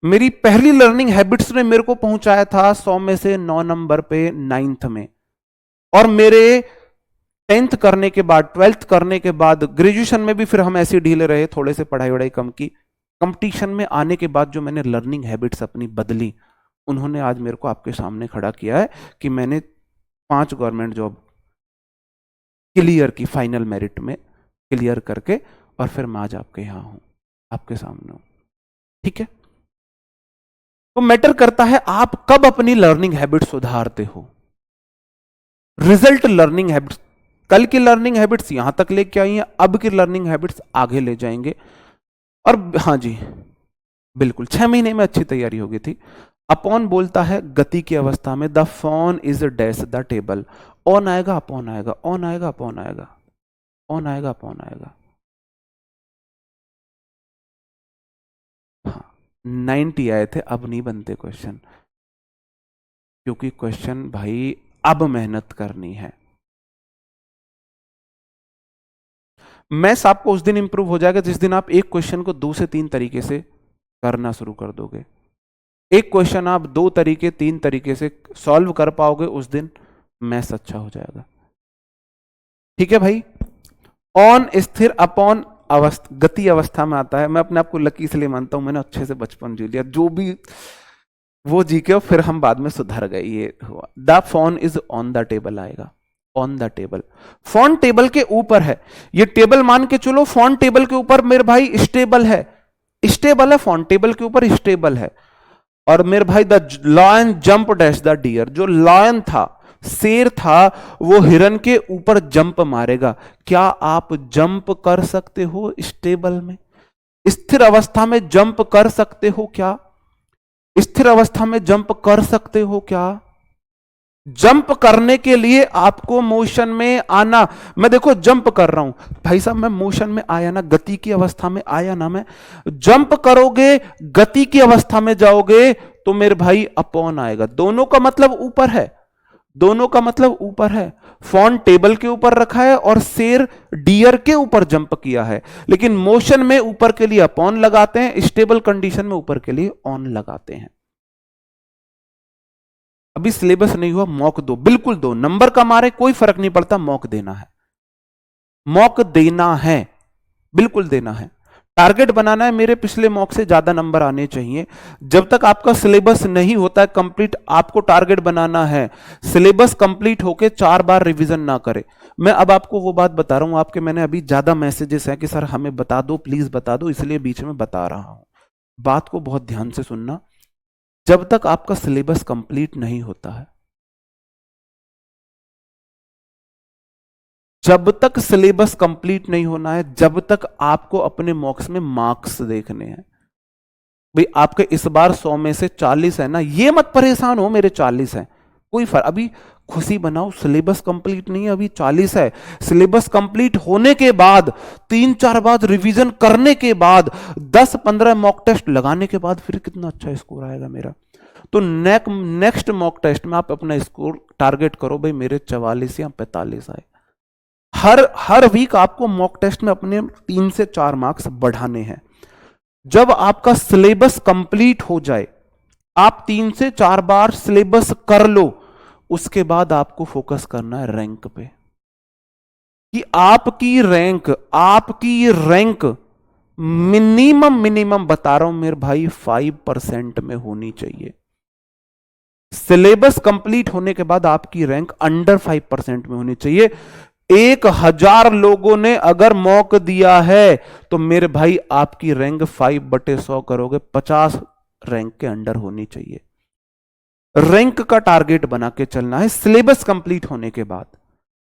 मेरी पहली लर्निंग हैबिट्स ने मेरे को पहुंचाया था 100 में से 9 नंबर पे 9th में, और मेरे 10th करने के बाद 12th करने के बाद ग्रेजुएशन में भी फिर हम ऐसे ढीले रहे, थोड़े से पढ़ाई वढ़ाई कम की। कंपटीशन में आने के बाद जो मैंने लर्निंग हैबिट्स अपनी बदली, उन्होंने आज मेरे को आपके सामने खड़ा किया है कि मैंने 5 गवर्नमेंट जॉब क्लियर की, फाइनल मेरिट में क्लियर करके, और फिर मैं आज आपके यहां हूं, आपके सामने हूं। ठीक है, तो मैटर करता है आप कब अपनी लर्निंग हैबिट सुधारते हो। रिजल्ट लर्निंग हैबिट्स, कल की लर्निंग हैबिट्स यहां तक लेके आई हैं, अब की लर्निंग हैबिट्स आगे ले जाएंगे। और हाँ जी बिल्कुल 6 महीने में अच्छी तैयारी हो गई थी। अपॉन बोलता है गति की अवस्था में the phone is dash the table, on आएगा अपॉन आएगा, ऑन आएगा अपॉन आएगा, ऑन आएगा अपॉन आएगा। हाँ 90 आए थे, अब नहीं बनते क्वेश्चन, क्योंकि क्वेश्चन भाई अब मेहनत करनी है। मैथ्स आपको उस दिन इंप्रूव हो जाएगा जिस दिन आप एक क्वेश्चन को 2 से 3 तरीके से करना शुरू कर दोगे। एक क्वेश्चन आप 2 तरीके 3 तरीके से सॉल्व कर पाओगे, उस दिन मैथ्स अच्छा हो जाएगा। ठीक है भाई, ऑन स्थिर अपॉन अवस्था, गति अवस्था में आता है। मैं अपने आप को लकी इसलिए मानता हूं, मैंने अच्छे से बचपन जी लिया, जो भी वो जी के, फिर हम बाद में सुधर गए। ये हुआ the phone is on the table आएगा, on the table. Phone table के ऊपर है, ये टेबल मान के चलो, फोन टेबल के ऊपर मेरे भाई स्टेबल है, स्टेबल है, फोन टेबल के ऊपर स्टेबल है। और मेरे भाई the lion jump dash the deer, जो लायन था, शेर था, वो हिरन के ऊपर जंप मारेगा। क्या आप जंप कर सकते हो स्टेबल में? स्थिर अवस्था में जंप कर सकते हो क्या? स्थिर अवस्था में जंप कर सकते हो क्या? जंप करने के लिए आपको मोशन में आना, मैं देखो जंप कर रहा हूं भाई साहब, मैं मोशन में आया ना, गति की अवस्था में आया ना, मैं जंप करोगे, गति की अवस्था में जाओगे तो मेरे भाई अपॉन आएगा। दोनों का मतलब ऊपर है, दोनों का मतलब ऊपर है। फॉन टेबल के ऊपर रखा है और शेर डियर के ऊपर जंप किया है, लेकिन मोशन में ऊपर के लिए अपॉन लगाते हैं, स्टेबल कंडीशन में ऊपर के लिए ऑन लगाते हैं। अभी सिलेबस नहीं हुआ, मॉक दो, बिल्कुल दो, नंबर का मारे कोई फर्क नहीं पड़ता, मॉक देना है, मॉक देना है, बिल्कुल देना है। टारगेट बनाना है, मेरे पिछले मॉक से ज्यादा नंबर आने चाहिए। जब तक आपका सिलेबस नहीं होता है कंप्लीट, आपको टारगेट बनाना है सिलेबस कंप्लीट होके 4 बार रिवीजन ना करे। मैं अब आपको वो बात बता रहा हूं, आपके मैंने अभी ज्यादा मैसेजेस हैं कि सर हमें बता दो, प्लीज बता दो, इसलिए बीच में बता रहा हूं। बात को बहुत ध्यान से सुनना। जब तक आपका सिलेबस कंप्लीट नहीं होता है, जब तक सिलेबस कंप्लीट नहीं होना है, जब तक आपको अपने मॉक्स में मार्क्स देखने हैं। भाई आपके इस बार 100 में से 40 है ना, ये मत परेशान हो मेरे 40 हैं, कोई फर्क, अभी खुशी बनाओ, सिलेबस कंप्लीट नहीं है, अभी 40 है। सिलेबस कंप्लीट होने के बाद 3-4 बार रिवीजन करने के बाद 10-15 मॉक टेस्ट लगाने के बाद फिर कितना अच्छा स्कोर आएगा मेरा। तो नेक्स्ट मॉक टेस्ट में आप अपना स्कोर टारगेट करो, भाई मेरे 44 या 45 आए। हर वीक आपको मॉक टेस्ट में अपने 3 से 4 मार्क्स बढ़ाने हैं। जब आपका सिलेबस कंप्लीट हो जाए, आप 3 से 4 बार सिलेबस कर लो, उसके बाद आपको फोकस करना है रैंक पे, कि आपकी रैंक मिनिमम बता रहा हूं मेरे भाई 5% में होनी चाहिए। सिलेबस कंप्लीट होने के बाद आपकी रैंक अंडर 5% में होनी चाहिए। 1000 लोगों ने अगर मॉक दिया है तो मेरे भाई आपकी रैंक 5/100 करोगे, 50 रैंक के अंडर होनी चाहिए। रैंक का टारगेट बना के चलना है सिलेबस कंप्लीट होने के बाद।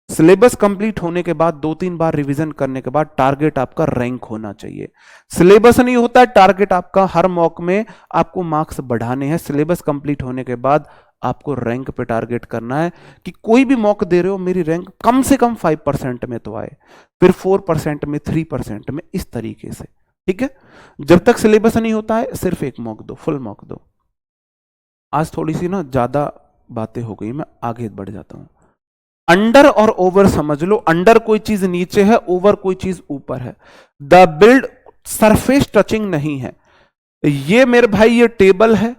सिलेबस कंप्लीट होने के बाद 2-3 बार रिवीजन करने के बाद टारगेट आपका रैंक होना चाहिए। सिलेबस नहीं होता है टारगेट आपका, हर मॉक में आपको मार्क्स बढ़ाने हैं। सिलेबस कंप्लीट होने के बाद आपको रैंक पे टारगेट करना है कि कोई भी मॉक दे रहे हो मेरी रैंक कम से कम 5% में तो आए, फिर 4% में, 3% में, इस तरीके से। ठीक है, जब तक सिलेबस नहीं होता है सिर्फ एक मॉक दो, फुल मॉक दो। आज थोड़ी सी ना ज्यादा बातें हो गई, मैं आगे बढ़ जाता हूं। अंडर और ओवर समझ लो। अंडर कोई चीज नीचे है, ओवर कोई चीज ऊपर है। द बिल्ड सरफेस टचिंग नहीं है। ये मेरे भाई ये टेबल है,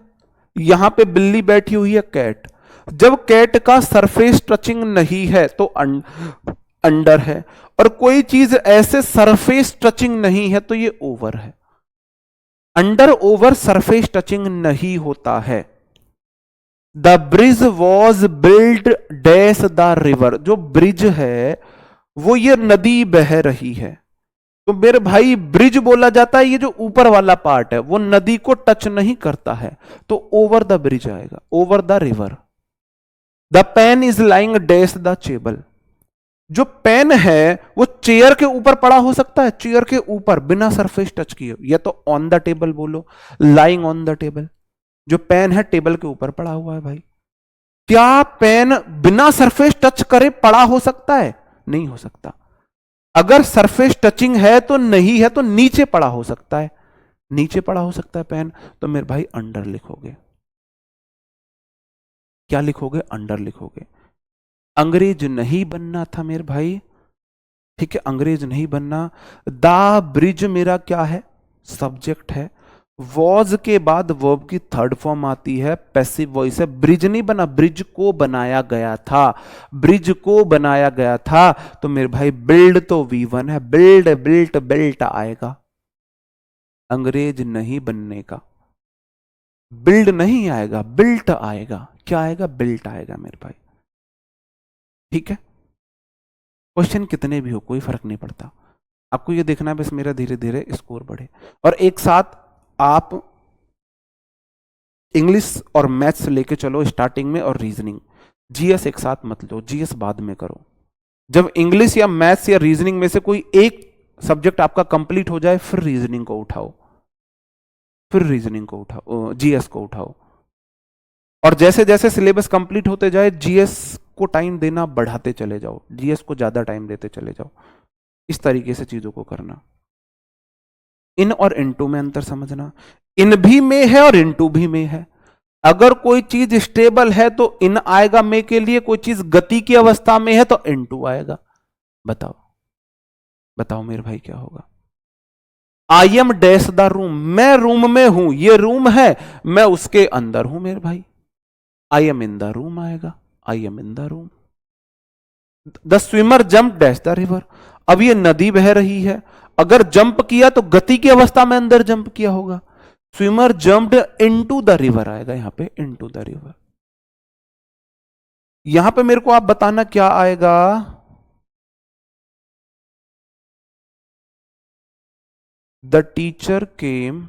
यहां पे बिल्ली बैठी हुई है कैट। जब कैट का सरफेस टचिंग नहीं है तो अंडर है, और कोई चीज ऐसे सरफेस टचिंग नहीं है तो ये ओवर है। अंडर ओवर सरफेस टचिंग नहीं होता है। The bridge was build dash the river. जो ब्रिज है वो ये नदी बह रही है, तो मेरे भाई ब्रिज बोला जाता है ये जो ऊपर वाला पार्ट है वो नदी को टच नहीं करता है, तो ओवर द ब्रिज आएगा, over the river. The pen is lying dash the table. जो पेन है वो चेयर के ऊपर पड़ा हो सकता है, चेयर के ऊपर बिना सरफेस टच किए, या तो ऑन द टेबल बोलो, लाइंग ऑन द टेबल। जो पेन है टेबल के ऊपर पड़ा हुआ है भाई। क्या पेन बिना सरफेस टच करे पड़ा हो सकता है? नहीं हो सकता। अगर सरफेस टचिंग है तो नहीं है तो नीचे पड़ा हो सकता है, नीचे पड़ा हो सकता है पेन, तो मेरे भाई अंडर लिखोगे। क्या लिखोगे? अंडर लिखोगे। अंग्रेज नहीं बनना था मेरे भाई, ठीक है, अंग्रेज नहीं बनना। द ब्रिज मेरा क्या है? सब्जेक्ट है। वॉज के बाद वर्ब की थर्ड फॉर्म आती है, पैसिव वॉइस है। ब्रिज नहीं बना, ब्रिज को बनाया गया था, ब्रिज को बनाया गया था। तो मेरे भाई बिल्ड तो V1 है, बिल्ड बिल्ट बिल्ट आएगा। अंग्रेज नहीं बनने का, बिल्ड नहीं आएगा, बिल्ट आएगा। क्या आएगा? बिल्ट आएगा मेरे भाई। ठीक है, क्वेश्चन कितने भी हो कोई फर्क नहीं पड़ता, आपको ये देखना है बस मेरा धीरे धीरे स्कोर बढ़े। और एक साथ आप इंग्लिश और मैथ्स लेके चलो स्टार्टिंग में, और रीजनिंग। जीएस एक साथ मत लो, जीएस बाद में करो। जब इंग्लिश या मैथ्स या रीजनिंग में से कोई एक सब्जेक्ट आपका कंप्लीट हो जाए फिर रीजनिंग को उठाओ, फिर रीजनिंग को उठाओ, जीएस को उठाओ। और जैसे जैसे सिलेबस कंप्लीट होते जाए जीएस को टाइम देना बढ़ाते चले जाओ, जीएस को ज्यादा टाइम देते चले जाओ। इस तरीके से चीजों को करना। इन और इनटू में अंतर समझना। इन भी में है और इनटू भी में है। अगर कोई चीज स्टेबल है तो इन आएगा में के लिए, कोई चीज गति की अवस्था में है तो इनटू आएगा। बताओ बताओ मेरे भाई क्या होगा? I am dash the room. मैं रूम में हूं, ये रूम है, मैं उसके अंदर हूं मेरे भाई। I am in the room आएगा, I am in the room. The swimmer jump dash the river. अब ये नदी बह रही है, अगर जंप किया तो गति की अवस्था में अंदर जंप किया होगा। Swimmer jumped into the river आएगा यहां पे, इनटू द रिवर। यहां पे मेरे को आप बताना क्या आएगा? The teacher came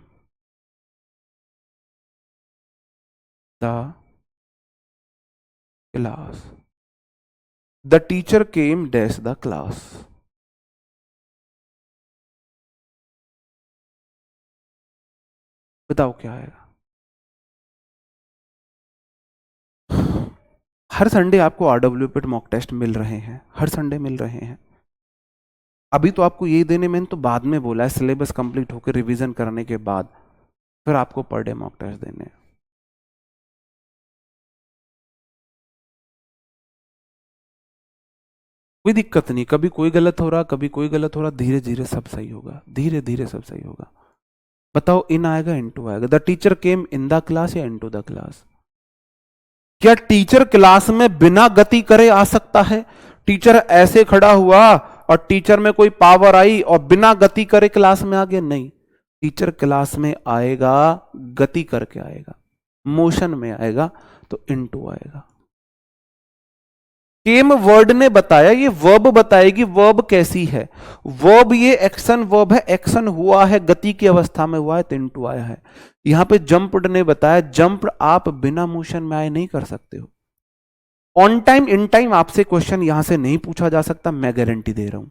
the class. The teacher came dash the class. बताओ क्या आएगा? हर संडे आपको RWPT मॉक टेस्ट मिल रहे हैं, हर संडे मिल रहे हैं। अभी तो आपको यही देने, मैंने तो बाद में बोला है, सिलेबस कंप्लीट होकर रिवीजन करने के बाद फिर आपको पर डे मॉक टेस्ट देने हैं। कोई दिक्कत नहीं, कभी कोई गलत हो रहा, कभी कोई गलत हो रहा, धीरे धीरे सब सही होगा, धीरे धीरे सब सही होगा। बताओ इन आएगा इनटू आएगा? The teacher came in the class या इनटू द क्लास? क्या टीचर क्लास में बिना गति करे आ सकता है? टीचर ऐसे खड़ा हुआ और टीचर में कोई पावर आई और बिना गति करे क्लास में आ गया? नहीं, टीचर क्लास में आएगा, गति करके आएगा, मोशन में आएगा, तो इनटू आएगा। केम वर्ड ने बताया, ये वर्ब बताएगी वर्ब कैसी है। वर्ब ये एक्शन वर्ब है, एक्शन हुआ है, गति की अवस्था में हुआ है, तो इनटू आया है। यहां पे जंप्ड ने बताया, जंप आप बिना मोशन में आए नहीं कर सकते हो। ऑन टाइम इन टाइम आपसे क्वेश्चन यहां से नहीं पूछा जा सकता, मैं गारंटी दे रहा हूं।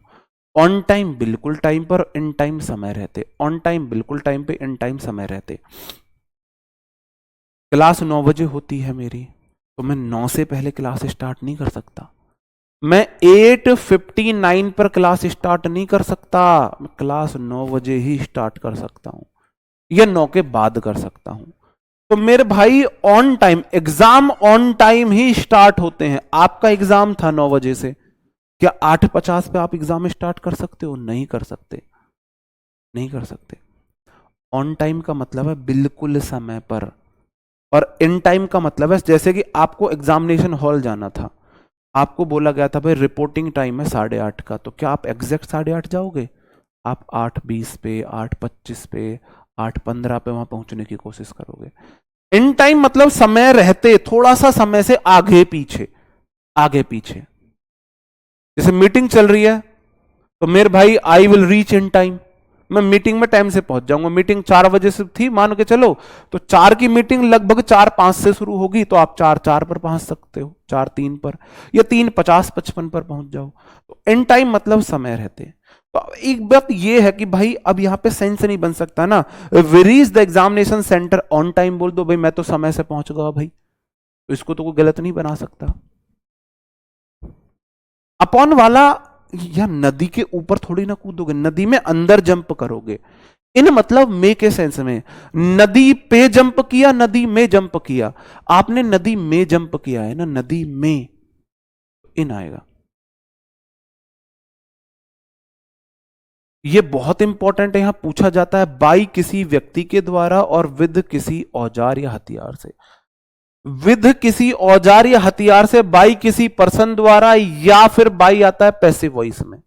ऑन टाइम बिल्कुल टाइम पर, इन टाइम समय रहते। ऑन टाइम बिल्कुल टाइम पे, इन टाइम समय रहते। क्लास 9 बजे होती है मेरी, तो मैं 9 से पहले क्लास स्टार्ट नहीं कर सकता। मैं 8:59 पर क्लास स्टार्ट नहीं कर सकता, मैं क्लास 9 बजे ही स्टार्ट कर सकता हूं, या 9 के बाद कर सकता हूं। तो मेरे भाई on time, exam on time he start होते हैं। आपका एग्जाम था 9 बजे से, क्या 8:50 पे आप एग्जाम स्टार्ट कर सकते हो? नहीं कर सकते, नहीं कर सकते। ऑन टाइम का मतलब है बिल्कुल समय पर, और इन टाइम का मतलब है जैसे कि आपको एग्जामिनेशन हॉल जाना था, आपको बोला गया था भाई रिपोर्टिंग टाइम है 8:30 का, तो क्या आप एग्जैक्ट 8:30 जाओगे? आप 8:20 पे, 8:25 पे, 8:15 पे वहां पहुंचने की कोशिश करोगे। इन टाइम मतलब समय रहते, थोड़ा सा समय से आगे पीछे, आगे पीछे। जैसे मीटिंग चल रही है, तो मेरे भाई I will reach in time, मैं मीटिंग में टाइम से पहुंच जाऊंगा। मीटिंग 4 बजे से थी मान के चलो, तो 4 की मीटिंग लगभग 4:05 से शुरू होगी, तो आप 4:04 पर पहुंच सकते हो, 4:03 पर, या 3:50 55 पर पहुंच जाओ। तो इन टाइम मतलब समय रहते। तो एक बात यह है कि भाई अब यहां पे सेंस नहीं बन सकता ना, where is the examination centre on time बोल दो भाई, मैं तो समय से पहुंच गया भाई, तो इसको तो कोई गलत नहीं बना सकता। अपॉन वाला, या नदी के ऊपर थोड़ी ना कूदोगे, नदी में अंदर जंप करोगे। इन मतलब में के सेंस में, नदी पे जंप किया, नदी में जंप किया, आपने नदी में जंप किया है ना, नदी में, इन आएगा। ये बहुत इंपॉर्टेंट है, यहां पूछा जाता है बाई किसी व्यक्ति के द्वारा और विद किसी औजार या हथियार से। विद किसी औजार या हथियार से, बाई किसी पर्सन द्वारा, या फिर बाई आता है पैसिव वॉइस में,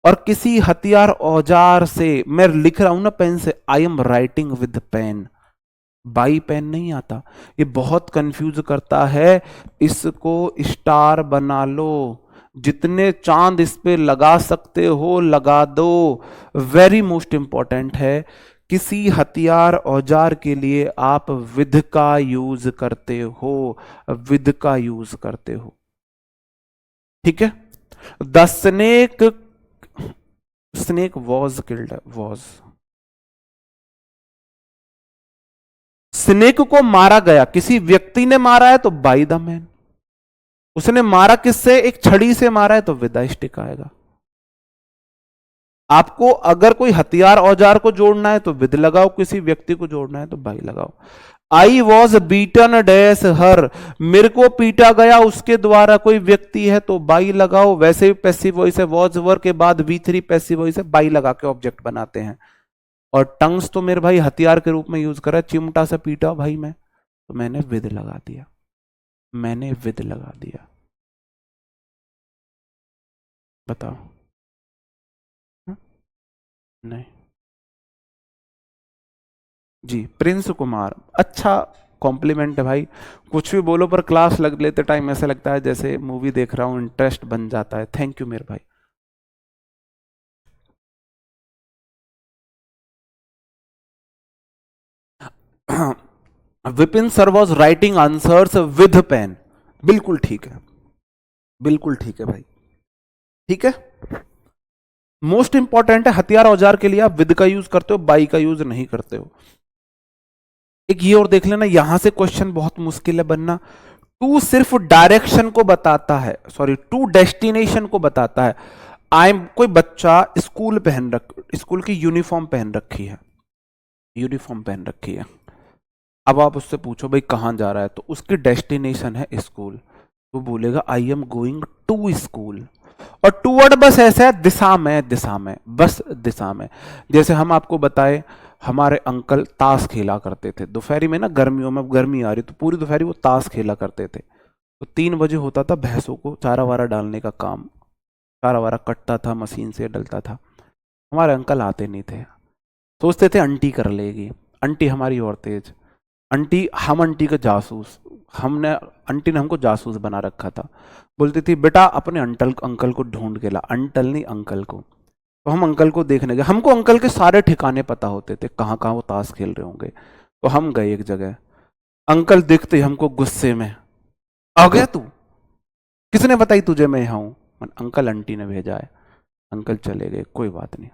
और किसी हथियार औजार से। मैं लिख रहा हूं ना पेन से, I am writing with pen, by pen नहीं आता। ये बहुत कंफ्यूज करता है, इसको स्टार बना लो, जितने चांद इस पे लगा सकते हो लगा दो। वेरी मोस्ट इंपॉर्टेंट है, किसी हथियार औजार के लिए आप विद का यूज करते हो, विद का यूज करते हो, ठीक है। The snake, snake was killed, was, snake को मारा गया, किसी व्यक्ति ने मारा है तो बाय द मैन। उसने मारा किससे? एक छड़ी से मारा है तो विद द स्टिक आएगा। आपको अगर कोई हथियार औजार को जोड़ना है तो विद लगाओ, किसी व्यक्ति को जोड़ना है तो बाई लगाओ। I was beaten dash her, मेरे को पीटा गया उसके द्वारा, कोई व्यक्ति है तो बाई लगाओ। वैसे भी पैसिव वॉइस है, वॉज वर के बाद V3 पैसिव वॉइस है, बाई लगा के ऑब्जेक्ट बनाते हैं। और टंग्स तो मेरे भाई हथियार के रूप में यूज करा, चिमटा से पीटा भाई मैं, तो मैंने विद लगा दिया, मैंने विद लगा दिया। बताओ। हाँ? नहीं जी, प्रिंस कुमार, अच्छा कॉम्प्लीमेंट है भाई। कुछ भी बोलो पर क्लास लग लेते टाइम ऐसा लगता है जैसे मूवी देख रहा हूं, इंटरेस्ट बन जाता है। थैंक यू मेरे भाई। Vipin sir was writing answers with pen, बिल्कुल ठीक है, बिल्कुल ठीक है भाई, ठीक है। मोस्ट इंपॉर्टेंट है, हथियार औजार के लिए आप विद का यूज करते हो, बाई का यूज नहीं करते हो। एक ये और देख लेना, यहां से क्वेश्चन बहुत मुश्किल है बनना। टू सिर्फ डायरेक्शन को बताता है, सॉरी टू डेस्टिनेशन को बताता है। आई एम, कोई बच्चा स्कूल पहन रख, स्कूल की यूनिफॉर्म पहन रखी है, यूनिफॉर्म पहन रखी है। अब आप उससे पूछो भाई कहां जा रहा है, तो उसकी डेस्टिनेशन है स्कूल, तो बोलेगा I am going to school. और टूवर्ड बस ऐसा है, दिशा में, दिशा में, बस दिशा में। जैसे हम आपको बताए, हमारे अंकल ताश खेला करते थे दोपहरी में ना, गर्मियों में, गर्मी आ रही तो पूरी दोपहरी वो ताश खेला करते थे। तो 3 बजे होता था भैंसों को चारा वारा डालने का काम, चारा वारा कटता था, मशीन से डलता था। हमारे अंकल आते नहीं थे, सोचते थे आंटी कर लेगी। आंटी हमारी और तेज, आंटी, हम आंटी का जासूस, हमने, आंटी ने हमको जासूस बना रखा था। बोलती थी बेटा अपने अंकल, अंकल को ढूंढ के ला, अंकल नहीं अंकल को। तो हम अंकल को देखने गए, हमको अंकल के सारे ठिकाने पता होते थे, कहाँ कहाँ वो ताश खेल रहे होंगे। तो हम गए एक जगह, अंकल दिखते हमको गुस्से में, आ गया तू, किसने बताई तुझे मैं यहां हूं? अंकल आंटी ने भेजा है। अंकल चले गए, कोई बात नहीं।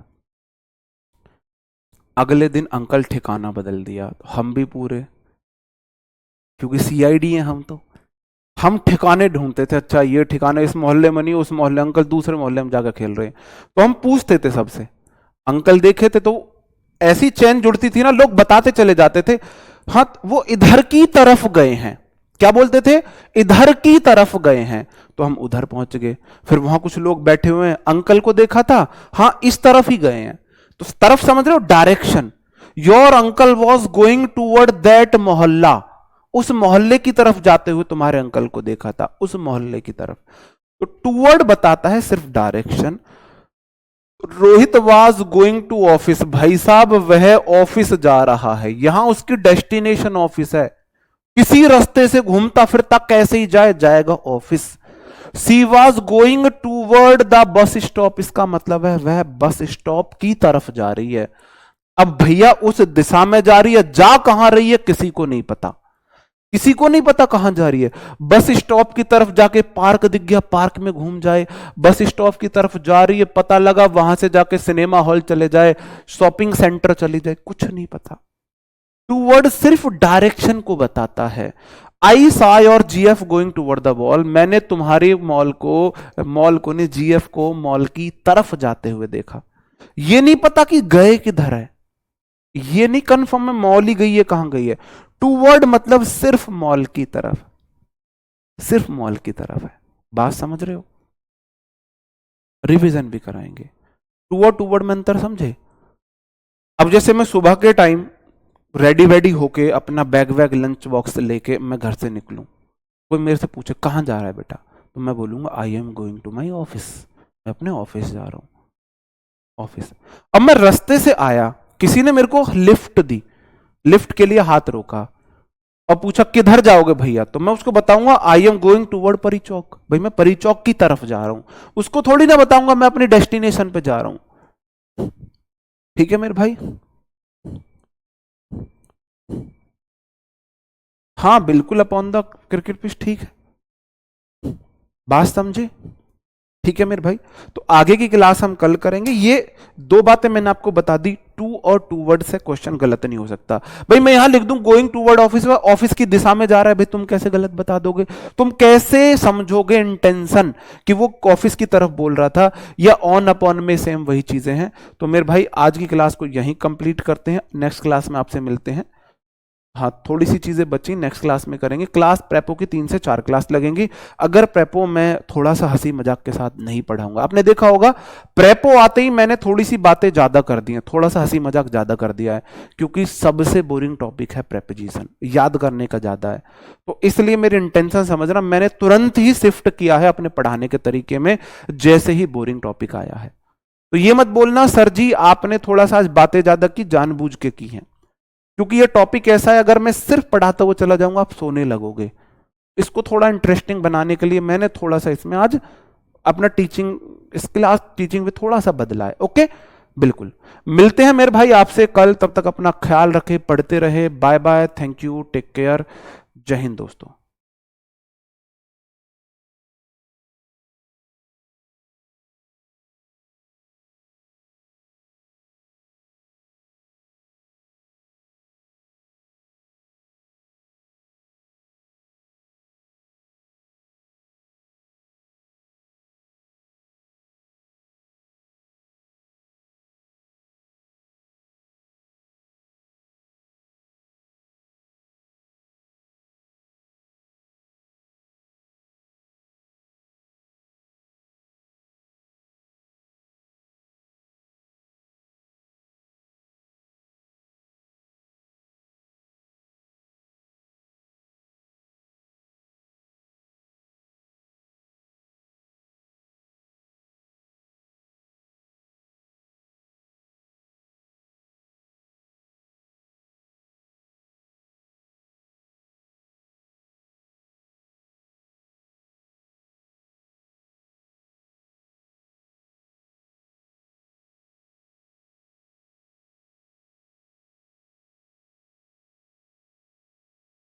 अगले दिन अंकल ठिकाना बदल दिया, तो हम भी पूरे, क्योंकि सीआईडी हैं हम, तो हम ठिकाने ढूंढते थे। अच्छा ये ठिकाना इस मोहल्ले में नहीं, उस मोहल्ले, अंकल दूसरे मोहल्ले में जाकर खेल रहे हैं, तो हम पूछते थे सबसे। अंकल देखे थे तो ऐसी चैन जुड़ती थी ना, लोग बताते चले जाते थे, हाँ वो इधर की तरफ गए हैं। क्या बोलते थे? इधर की तरफ गए हैं। तो हम उधर पहुंच गए। फिर वहां कुछ लोग बैठे हुए हैं, अंकल को देखा था, हाँ इस तरफ ही गए हैं। तो तरफ समझ रहे हो? Direction. Your uncle was going toward that मोहल्ला, उस मोहल्ले की तरफ जाते हुए तुम्हारे अंकल को देखा था, उस मोहल्ले की तरफ। तो टूवर्ड बताता है सिर्फ direction. Rohit was going to office, भाई साहब वह ऑफिस जा रहा है, यहां उसकी डेस्टिनेशन ऑफिस है। किसी रास्ते से घूमता फिरता कैसे ही जाए, जाएगा office. She was going toward the bus stop, इसका मतलब है वह बस स्टॉप की तरफ जा रही है। अब भैया उस दिशा में जा रही है, जा कहां रही है किसी को नहीं पता, किसी को नहीं पता कहां जा रही है। बस स्टॉप की तरफ जाके पार्क दिख गया, पार्क में घूम जाए। बस स्टॉप की तरफ जा रही है, पता लगा वहां से जाके सिनेमा हॉल चले जाए, शॉपिंग सेंटर चली जाए, कुछ नहीं पता। टूवर्ड सिर्फ डायरेक्शन को बताता है। आई सा your GF going toward the mall, मैंने तुम्हारे मॉल को नहीं, जीएफ को मॉल की तरफ जाते हुए देखा। ये नहीं पता कि गए किधर है, ये नहीं कंफर्म है मॉल ही गई है, कहां गई है। टूवर्ड मतलब सिर्फ मॉल की तरफ, सिर्फ मॉल की तरफ है। बात समझ रहे हो? रिवीजन भी कराएंगे। टूवर्ड में अंतर समझे? अब जैसे मैं सुबह के टाइम रेडी होके अपना बैग वैग लंच बॉक्स लेके मैं घर से निकलूं, कोई मेरे से पूछे कहां जा रहा है बेटा, तो मैं बोलूंगा I am going to my office, मैं अपने ऑफिस जा रहा हूं, ऑफिस। अब मैं रास्ते से आया, किसी ने मेरे को लिफ्ट दी, लिफ्ट के लिए हाथ रोका और पूछा किधर जाओगे भैया, तो मैं उसको बताऊंगा आई एम गोइंग टूवर्ड परी चौक, भाई मैं परी चौक की तरफ जा रहा हूं। उसको थोड़ी ना बताऊंगा मैं अपनी डेस्टिनेशन पे जा रहा हूं। ठीक है मेरे भाई? हाँ बिल्कुल, अपॉन द क्रिकेट पिच, ठीक है, बात समझे? ठीक है मेरे भाई। तो आगे की क्लास हम कल करेंगे। ये दो बातें मैंने आपको बता दी, टू और टूवर्ड से क्वेश्चन गलत नहीं हो सकता। भाई मैं यहां लिख दूं गोइंग टूवर्ड ऑफिस, ऑफिस की दिशा में जा रहा है, भाई तुम कैसे गलत बता दोगे? तुम कैसे समझोगे इंटेंशन कि वो ऑफिस की तरफ बोल रहा था, या ऑन अपॉन में सेम वही चीजें हैं। तो मेरे भाई आज की क्लास को यहीं कंप्लीट करते हैं, नेक्स्ट क्लास में आपसे मिलते हैं। हाँ थोड़ी सी चीजें बची, नेक्स्ट क्लास में करेंगे। क्लास प्रेपो की 3 से 4 क्लास लगेंगी। अगर प्रेपो मैं थोड़ा सा हंसी मजाक के साथ नहीं पढ़ाऊंगा, आपने देखा होगा प्रेपो आते ही मैंने थोड़ी सी बातें ज्यादा कर दी हैं, थोड़ा सा हंसी मजाक ज्यादा कर दिया है, क्योंकि सबसे बोरिंग टॉपिक है प्रेपोजिशन, याद करने का ज्यादा है। तो इसलिए मेरी इंटेंशन समझना, मैंने तुरंत ही शिफ्ट किया है अपने पढ़ाने के तरीके में जैसे ही बोरिंग टॉपिक आया है। तो ये मत बोलना सर जी आपने थोड़ा सा आज बातें ज्यादा की, जानबूझ के की हैं, क्योंकि ये टॉपिक ऐसा है अगर मैं सिर्फ पढ़ाता हुआ चला जाऊंगा आप सोने लगोगे। इसको थोड़ा इंटरेस्टिंग बनाने के लिए मैंने थोड़ा सा इसमें आज अपना टीचिंग, इस क्लास टीचिंग में थोड़ा सा बदला है। ओके बिल्कुल, मिलते हैं मेरे भाई आपसे कल, तब तक अपना ख्याल रखे, पढ़ते रहे। Bye bye, thank you, take care, जय हिंद दोस्तों।